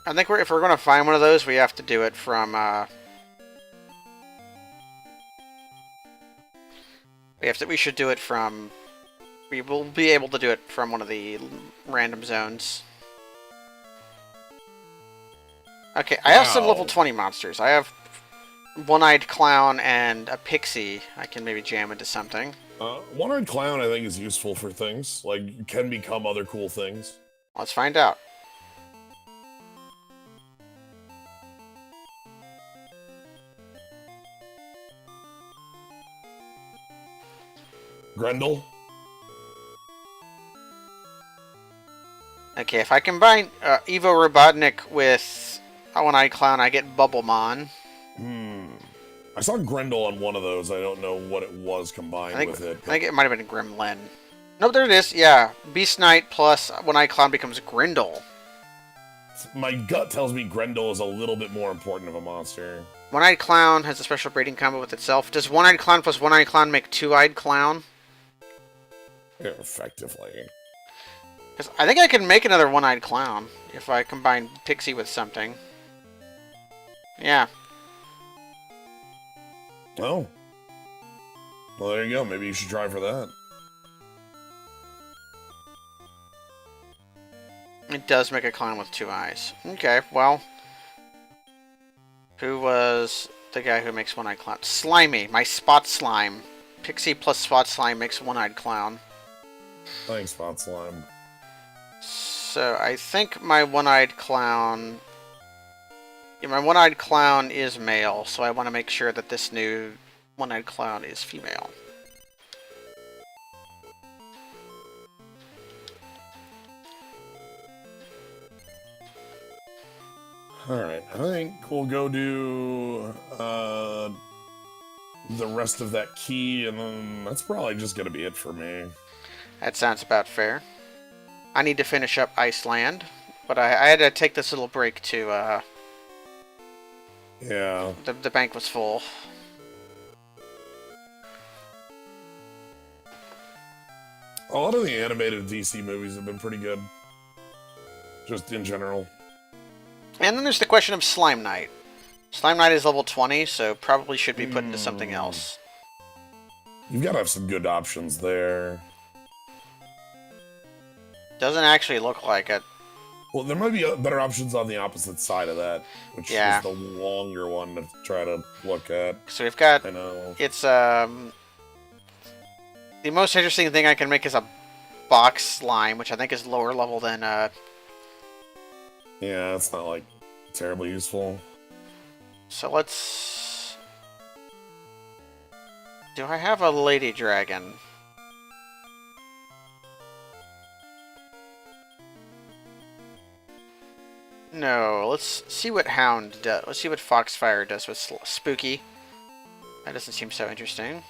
I think if we're going to find one of those, we have to do it from, we should do it from, we will be able to do it from one of the random zones. Okay, I have some level 20 monsters. I have One-Eyed Clown and a Pixie I can maybe jam into something. One-Eyed Clown, I think, is useful for things. Like, can become other cool things. Let's find out. Grendel? Okay, if I combine Evo Robotnik with One-Eyed Clown, I get Bubblemon. I saw Grendel on one of those. I don't know what it was combined with it. I think it might have been Gremlin. Nope, there it is. Yeah, Beast Knight plus One-Eyed Clown becomes Grendel. My gut tells me Grendel is a little bit more important of a monster. One-Eyed Clown has a special breeding combo with itself. Does One-Eyed Clown plus One-Eyed Clown make Two-Eyed Clown? Yeah, effectively. Because I think I can make another One-Eyed Clown if I combine Pixie with something. Yeah. Oh. Well, there you go. Maybe you should try for that. It does make a clown with 2 eyes. Okay, well. Who was the guy who makes One-Eyed Clown? Slimy, my Spot Slime. Pixie plus Spot Slime makes One-Eyed Clown. Thanks, Spot Slime. So I think my One-Eyed Clown... Yeah, my One-Eyed Clown is male, so I want to make sure that this new One-Eyed Clown is female. Alright, I think we'll go do the rest of that key, and then that's probably just going to be it for me. That sounds about fair. I need to finish up Iceland, but I had to take this little break to, Yeah. the bank was full. A lot of the animated DC movies have been pretty good. Just in general. And then there's the question of Slime Knight. Slime Knight is level 20, so probably should be put into something else. You've got to have some good options there. Doesn't actually look like it. Well, there might be better options on the opposite side of that, which is the longer one to try to look at. So we've got... I know. It's, the most interesting thing I can make is a box slime, which I think is lower level than, Yeah, it's not, like, terribly useful. So let's... Do I have a lady dragon? No, let's see what Hound does. Let's see what Foxfire does with Spooky. That doesn't seem so interesting.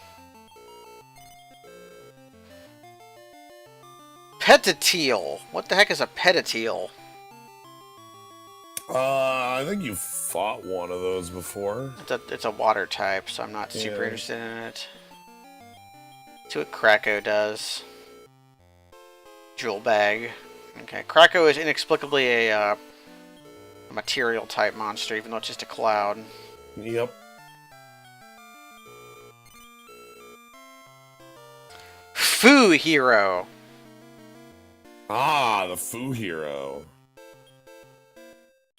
Petatiel. What the heck is a Petatiel? I think you fought one of those before. It's a water type, so I'm not super interested in it. See what Krako does. Jewel Bag. Okay, Krako is inexplicably a material type monster, even though it's just a cloud. Yep. Foo Hero. Ah, the Foo Hero.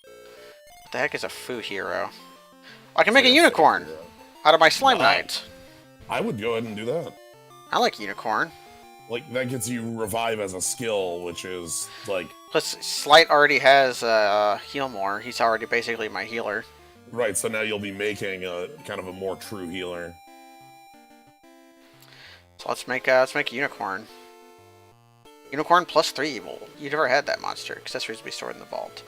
What the heck is a Foo Hero? I can make a unicorn out of my Slime Knight. I would go ahead and do that. I like unicorn. Like, that gets you revive as a skill, which is, like... Plus, Slight already has heal more. He's already basically my healer. Right, so now you'll be making a kind of a more true healer. So let's make a unicorn. Unicorn plus 3 evil. You never had that monster. Accessories will be stored in the vault.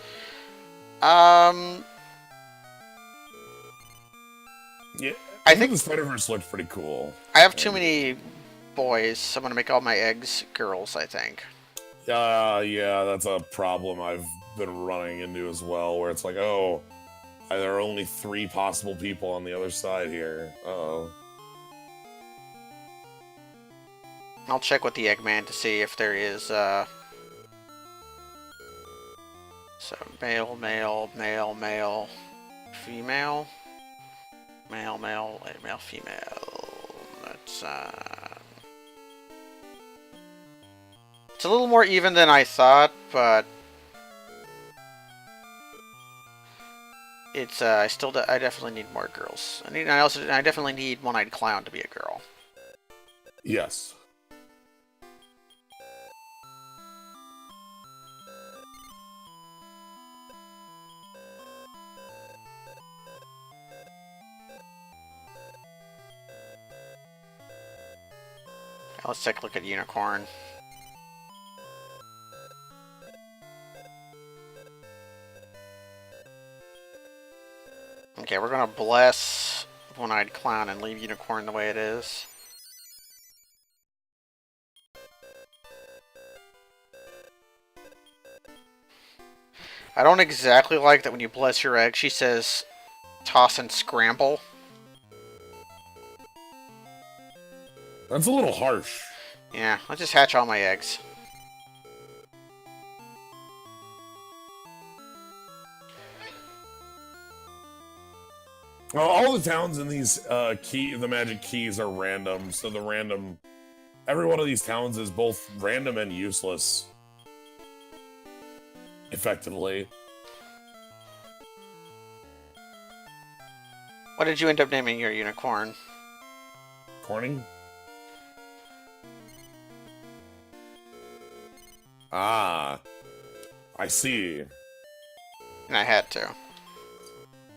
Yeah, I think the Spider-Verse looked pretty cool. I have too many boys, so I'm gonna make all my eggs girls, I think. Yeah, that's a problem I've been running into as well, where it's like, oh, there are only 3 possible people on the other side here. Uh-oh. I'll check with the Eggman to see if there is, so male, male, male, male, female, male, male, male, female. That's, it's a little more even than I thought, but it's, I definitely need more girls. I definitely need One-Eyed Clown to be a girl. Yes. Let's take a look at Unicorn. Okay, we're gonna bless One-Eyed Clown and leave Unicorn the way it is. I don't exactly like that when you bless your egg, she says toss and scramble. That's a little harsh. Yeah, let's just hatch all my eggs. Well, all the towns in these the magic keys are random, so every one of these towns is both random and useless. Effectively. What did you end up naming your unicorn? Corning? Ah, I see. And I had to.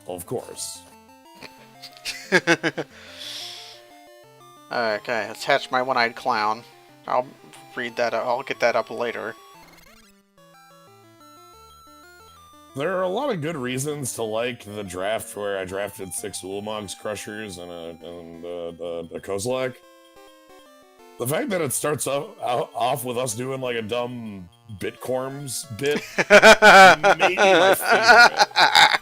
Of course. Okay, let's hatch my One-Eyed Clown. I'll read that up. I'll get that up later. There are a lot of good reasons to like the draft where I drafted 6 Ulamog's Crushers and a Kozilek. The fact that it starts off with us doing like a dumb Bitcorms bit made my favorite.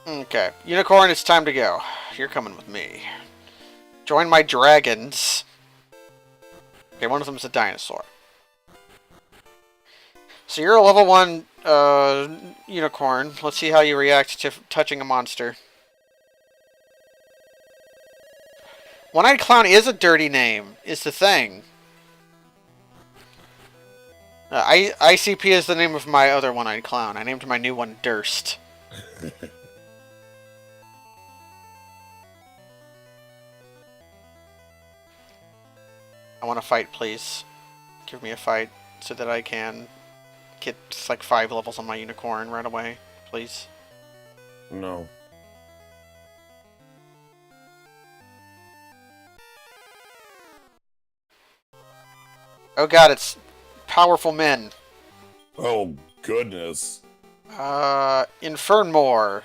Okay, Unicorn, it's time to go. You're coming with me. Join my dragons. Okay, one of them's a dinosaur. So you're a level 1 unicorn. Let's see how you react to touching a monster. One-Eyed Clown is a dirty name, is the thing. ICP is the name of my other One-Eyed Clown. I named my new one Durst. I want to fight, please. Give me a fight so that I can get like 5 levels on my unicorn right away, please. No. Oh god, it's powerful men. Oh, goodness. Infernmore.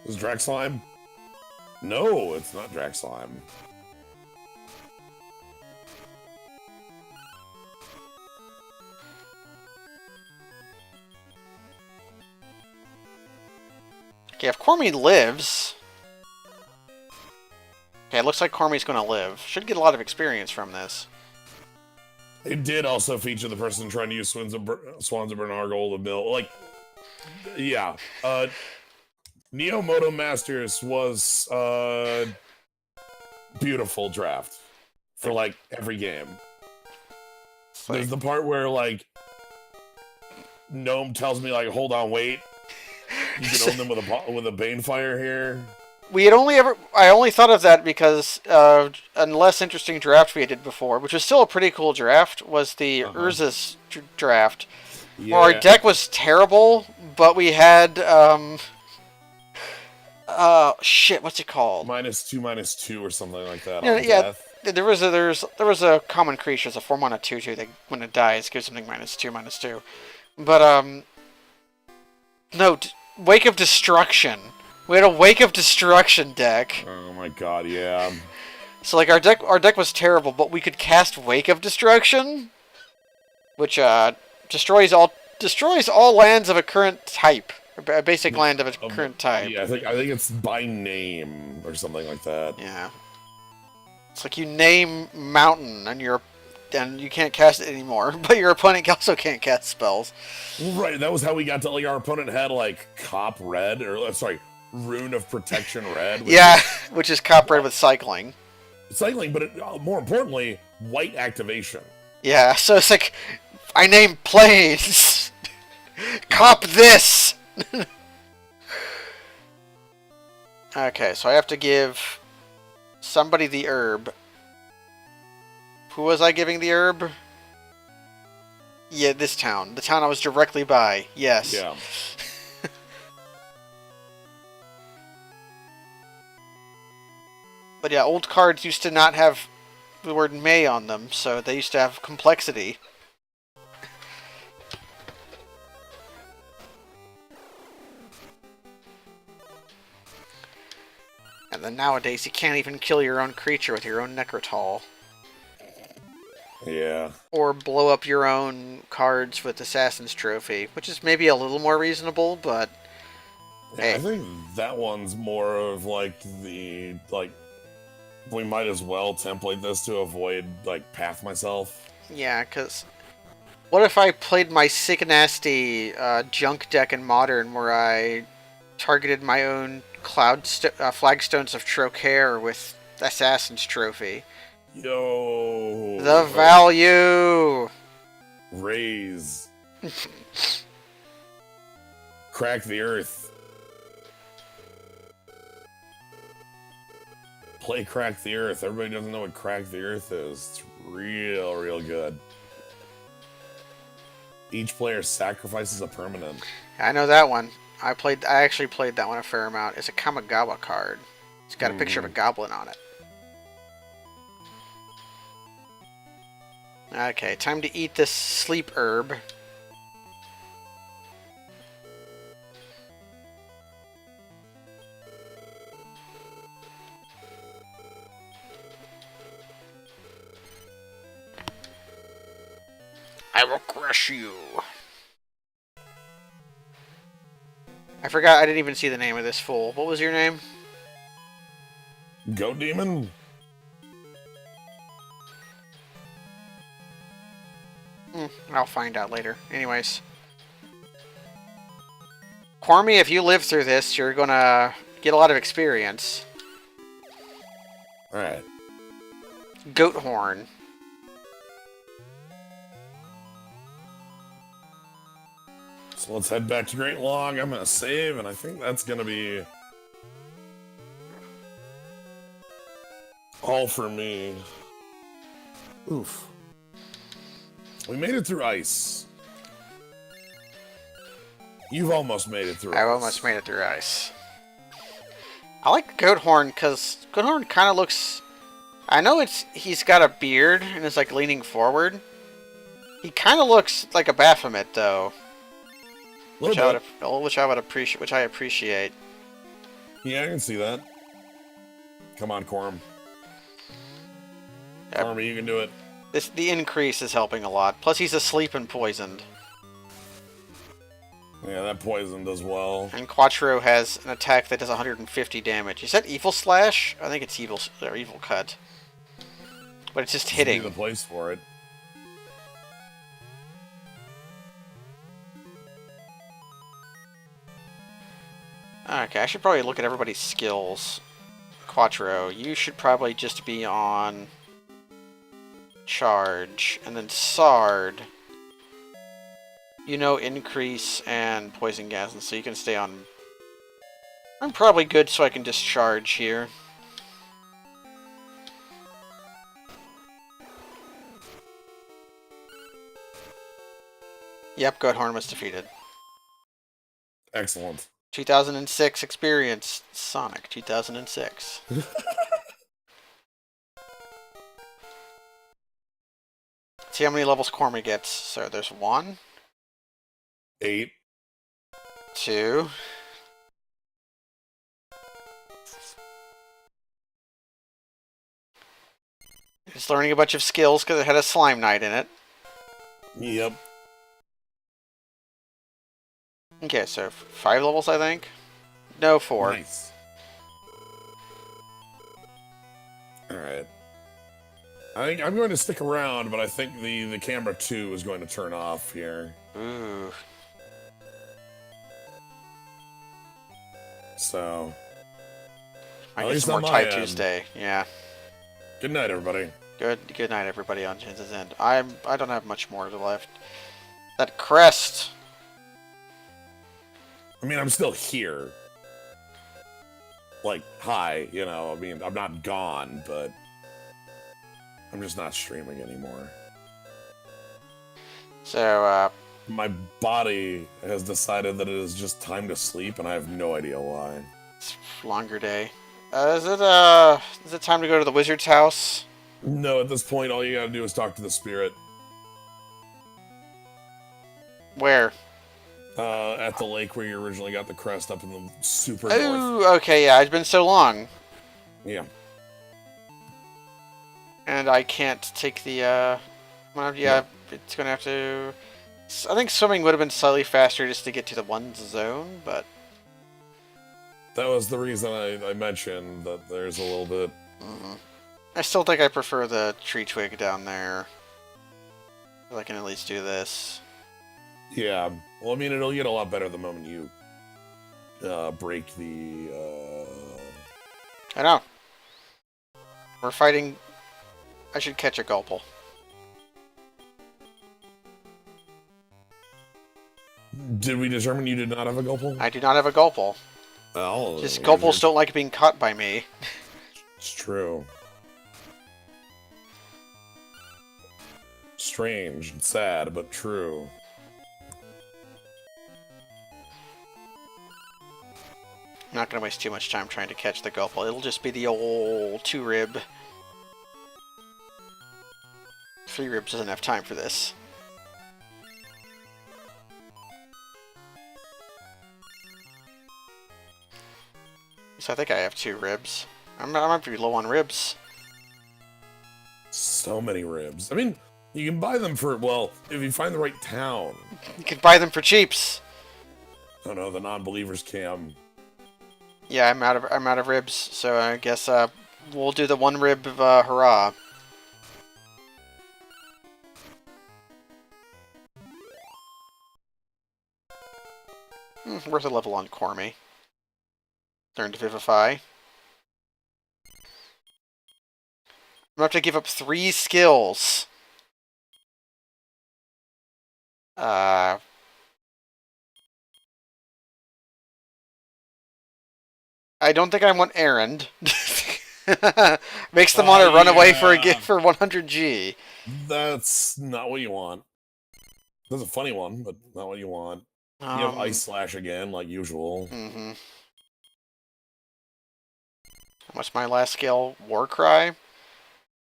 Is Draxlime? No, it's not Draxlime. Okay, if Cormy lives... Okay, it looks like Cormy's gonna live. Should get a lot of experience from this. It did also feature the person trying to use Swans of Bernargle to mill. Like, yeah. Neo Moto Masters was beautiful draft for like every game. There's the part where like Gnome tells me like, hold on, wait. You can own them with a Banefire here. I only thought of that because a less interesting draft we did before, which was still a pretty cool draft, was the Urza's draft. Yeah. Where our deck was terrible, but we had shit, what's it called? -2/-2 or something like that. Yeah, there was a common creature, it's a 4-mana 2/2 that when it dies gives something -2/-2. But no, Wake of Destruction. We had a Wake of Destruction deck. Oh my god, yeah. So like our deck was terrible, but we could cast Wake of Destruction, which destroys all lands of a current type. A basic land of a current type. Yeah, I think it's by name or something like that. Yeah. It's like you name mountain and you can't cast it anymore, but your opponent also can't cast spells. Right, that was how we got to like our opponent had like Cop Red or sorry, Rune of Protection Red. Which is Cop Red with cycling. Cycling, but more importantly, white activation. Yeah, so it's like I name planes. Cop this. Okay, so I have to give somebody the herb. Who was I giving the herb? Yeah, this town. The town I was directly by. Yes. Yeah. But yeah, old cards used to not have the word May on them, so they used to have complexity. And then nowadays, you can't even kill your own creature with your own Necrotol. Yeah. Or blow up your own cards with Assassin's Trophy, which is maybe a little more reasonable, but... Yeah, hey. I think that one's more of like the, like, we might as well template this to avoid, like, path myself. Yeah, because... what if I played my sick and nasty junk deck in Modern where I targeted my own Flagstones of Trocaire with Assassin's Trophy? Yo. The value! Raise. Crack the earth. Play Crack the Earth. Everybody doesn't know what Crack the Earth is. It's real good. Each player sacrifices a permanent. I know that one. I actually played that one a fair amount. It's a Kamigawa card. It's got a picture of a goblin on it. Okay, time to eat this sleep herb. I will crush you. I forgot. I didn't even see the name of this fool. What was your name? Goat Demon? I'll find out later. Anyways. Cormy, if you live through this, you're gonna get a lot of experience. Alright. Goat horn. So let's head back to Great Log. I'm gonna save, and I think that's gonna be all for me. Oof. We made it through ice. You've almost made it through I ice. almost made it through ice. I like Goat horn because Goat horn kind of looks. I know he's got a beard and is like leaning forward. He kind of looks like a Baphomet though. Which I would appreciate. Which I appreciate. Yeah, I can see that. Come on, Corm. Yep. Corm, you can do it. The increase is helping a lot. Plus, he's asleep and poisoned. Yeah, that poison does well. And Quattro has an attack that does 150 damage. Is that Evil Slash? I think it's Evil Cut. But it's just hitting. The place for it. Okay, I should probably look at everybody's skills. Quattro, you should probably just be on charge. And then Sard, you know increase and poison gas, and so you can stay on. I'm probably good, so I can discharge here. Yep, Goathorn was defeated. Excellent. 2006 experience, Sonic 2006. See how many levels Cormy gets. So there's 1, 8. 2. It's learning a bunch of skills because it had a Slime Knight in it. Yep. Okay, so 5 levels, I think? No, 4. Nice. Alright. I'm going to stick around, but I think the camera 2 is going to turn off here. Ooh. So. I At get least some on more my Type end. Tuesday. Yeah. Good night, everybody. Good night, everybody on Jin's End. I don't have much more left. That crest. I mean, I'm still here. Like, hi, you know, I mean, I'm not gone, but I'm just not streaming anymore. So, My body has decided that it is just time to sleep, and I have no idea why. it's a longer day. Is it time to go to the wizard's house? No, at this point, all you gotta do is talk to the spirit. Where? At the lake where you originally got the crest up in the super north. Oh, okay, yeah, it's been so long. Yeah. And I can't take the, it's gonna have to. I think swimming would have been slightly faster just to get to the one zone, but. That was the reason I mentioned that there's a little bit. I still think I prefer the tree twig down there. I can at least do this. Yeah. Well, I mean, it'll get a lot better the moment you break the. I know. We're fighting. I should catch a Gulple. Did we determine you did not have a Gulple? I do not have a Gulple. Oh, Just Gulples don't like being caught by me. It's true. Strange and sad, but true. I'm not going to waste too much time trying to catch the Gulple. It'll just be the old 2-rib. 3 ribs doesn't have time for this. So I think I have 2 ribs. I might be low on ribs. So many ribs. I mean, you can buy them for, well, if you find the right town. You can buy them for cheaps. Oh no, the non-believers cam. Yeah, I'm out of ribs, so I guess we'll do the one rib hurrah. Worth a level on Cormy. Learn to Vivify. I'm gonna have to give up 3 skills. I don't think I want Errand. Makes them want to run away for a gift for 100G. That's not what you want. That's a funny one, but not what you want. You have Ice Slash again, like usual. Mm-hmm. What's my last skill? Warcry?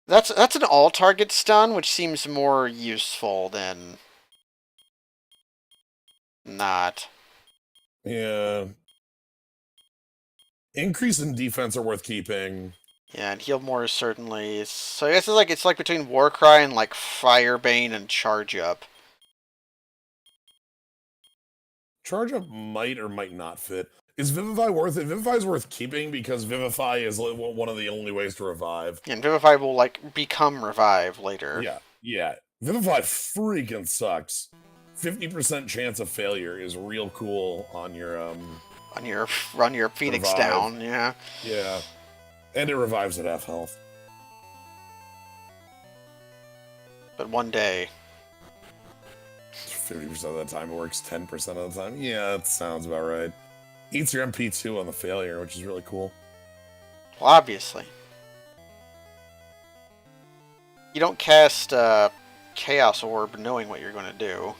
That's an all-target stun, which seems more useful than not. Yeah. Increase in defense are worth keeping. Yeah, and heal more certainly. So I guess it's like between Warcry and like Firebane and Charge Up. Charge Up might or might not fit. Is Vivify worth it? Vivify is worth keeping because Vivify is one of the only ways to revive. And Vivify will like become Revive later. Yeah. Vivify freaking sucks. 50% chance of failure is real cool on your on your Phoenix revive. down, yeah. Yeah. And it revives at half health. But one day. 50% of the time it works 10% of the time. Yeah, that sounds about right. Eats your MP2 on the failure, which is really cool. Well, obviously. You don't cast Chaos Orb knowing what you're going to do.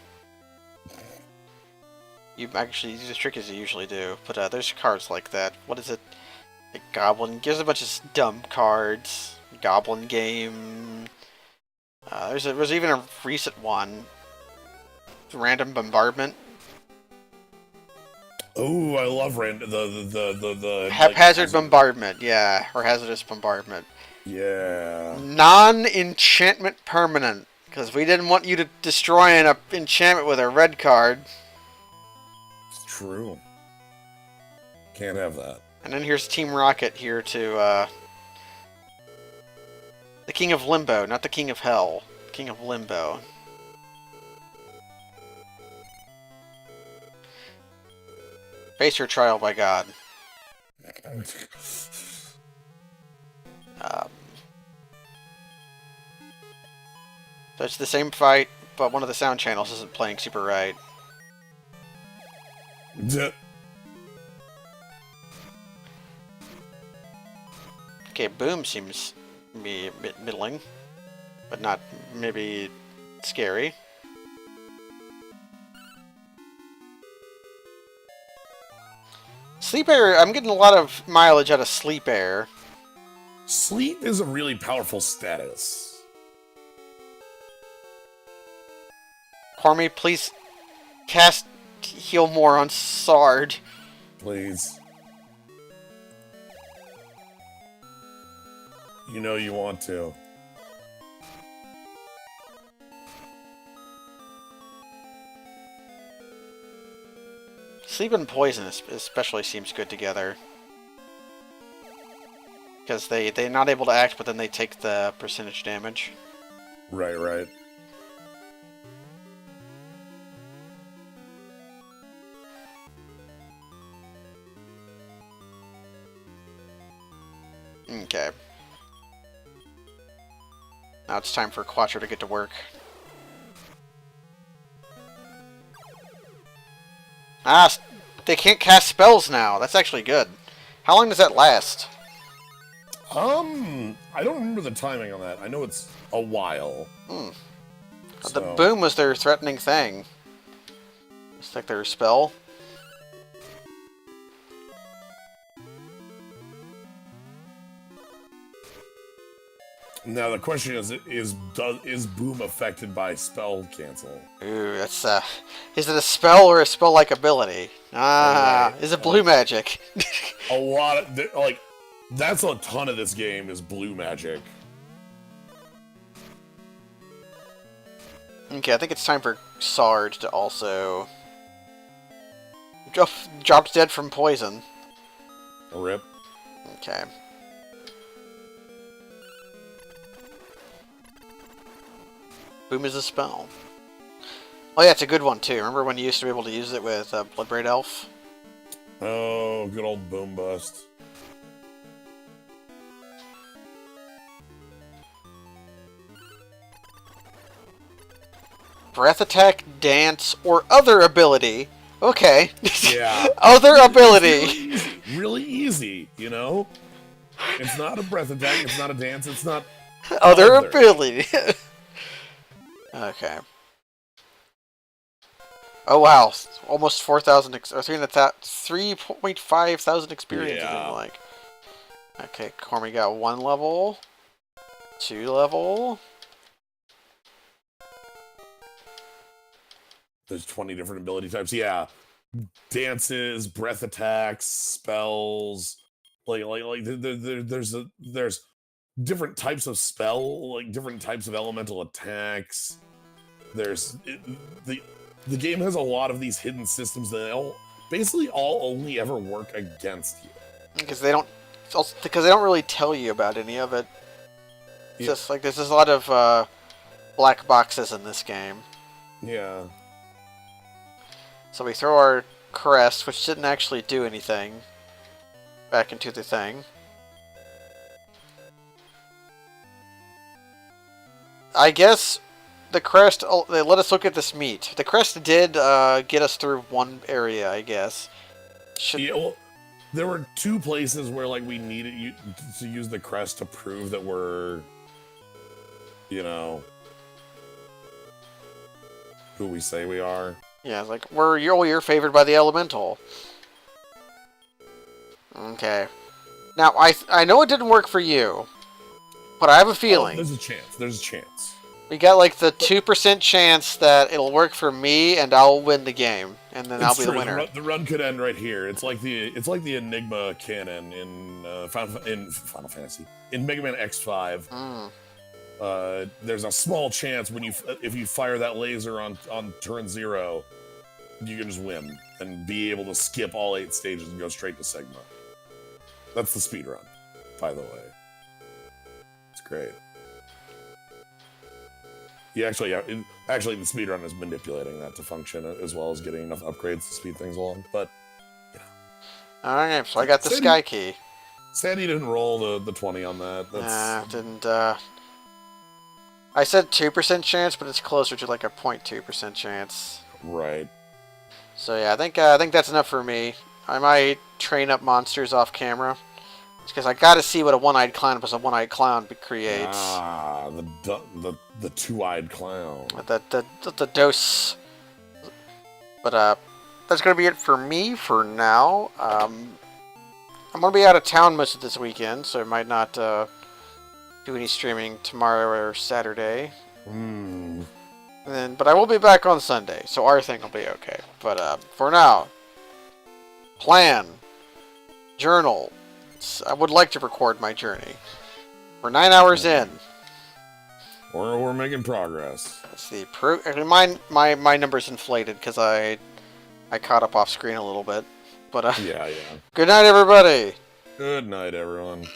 You actually use the trick as you usually do, but there's cards like that. What is it? The Goblin gives a bunch of dumb cards. Goblin Game. There's even a recent one. Random Bombardment. Oh, I love the Haphazard Bombardment, yeah, or Hazardous Bombardment. Yeah. Non-enchantment permanent, because we didn't want you to destroy an enchantment with a red card. It's true. Can't have that. And then here's Team Rocket here to the King of Limbo, not the King of Hell. King of Limbo. Face your trial by God. So it's the same fight, but one of the sound channels isn't playing super right. Okay, Boom seems to be a bit middling, but not maybe scary. Sleep Air, I'm getting a lot of mileage out of Sleep Air. Sleep is a really powerful status. Cormy, please cast Heal More on Sard. Please. You know you want to. Sleep and Poison especially seems good together. Because they're not able to act, but then they take the percentage damage. Right. Okay. Now it's time for Quattro to get to work. Ah, they can't cast spells now. That's actually good. How long does that last? I don't remember the timing on that. I know it's a while. So. The Boom was their threatening thing. It's like their spell. Now the question is Boom affected by spell cancel? Ooh, that's is it a spell or a spell-like ability? Right. Is it blue magic? A lot of like that's a ton of this game is blue magic. Okay, I think it's time for Sard to also drops dead from poison. Rip. Okay. Boom is a spell. Oh yeah, it's a good one too. Remember when you used to be able to use it with Bloodbraid Elf? Oh, good old boom bust. Breath attack, dance, or other ability. Okay. Yeah. Other ability. Really easy, you know? It's not a breath attack, it's not a dance, it's not Other ability. Okay. Oh wow, almost 4,000 or 3.5 thousand experience. Yeah. Like. Okay, Cormy got 1 level, 2 level. There's 20 different ability types. Yeah. Dances, breath attacks, spells. There's different types of spell, like different types of elemental attacks. The game has a lot of these hidden systems that basically all only ever work against you. Because they don't really tell you about any of it. It's Yeah. just like there's just a lot of black boxes in this game. Yeah. So we throw our crest, which didn't actually do anything, back into the thing. I guess the crest, they let us look at this meat. The crest did get us through one area, I guess. Yeah, well, there were 2 places where like we needed to use the crest to prove that we're, you know, who we say we are. Yeah, like you're favored by the elemental. Okay. Now I know it didn't work for you, but I have a feeling There's a chance. There's a chance. we got like the 2% chance that it'll work for me and I'll win the game, and then I'll be the winner. The run could end right here. It's like the Enigma cannon in Final Fantasy, in Mega Man X5. Mm. There's a small chance if you fire that laser on turn 0, you can just win and be able to skip all 8 stages and go straight to Sigma. That's the speed run, by the way. It's great. Yeah, actually, the speedrun is manipulating that to function as well as getting enough upgrades to speed things along. But Alright, so I got the Sky Key. Sandy didn't roll the 20 on that. That's... Didn't, I said 2% chance, but it's closer to like a 0.2% chance. Right. So yeah, I think that's enough for me. I might train up monsters off camera. Because I gotta see what a one-eyed clown plus a one-eyed clown creates. Ah, the two-eyed clown. The dose. But that's gonna be it for me for now. I'm gonna be out of town most of this weekend, so I might not do any streaming tomorrow or Saturday. But I will be back on Sunday, so our thing will be okay. But for now, plan, journal. I would like to record my journey. We're 9 hours in. We're making progress. Let's see. My number's inflated because I caught up off screen a little bit. But yeah. Good night, everybody. Good night, everyone.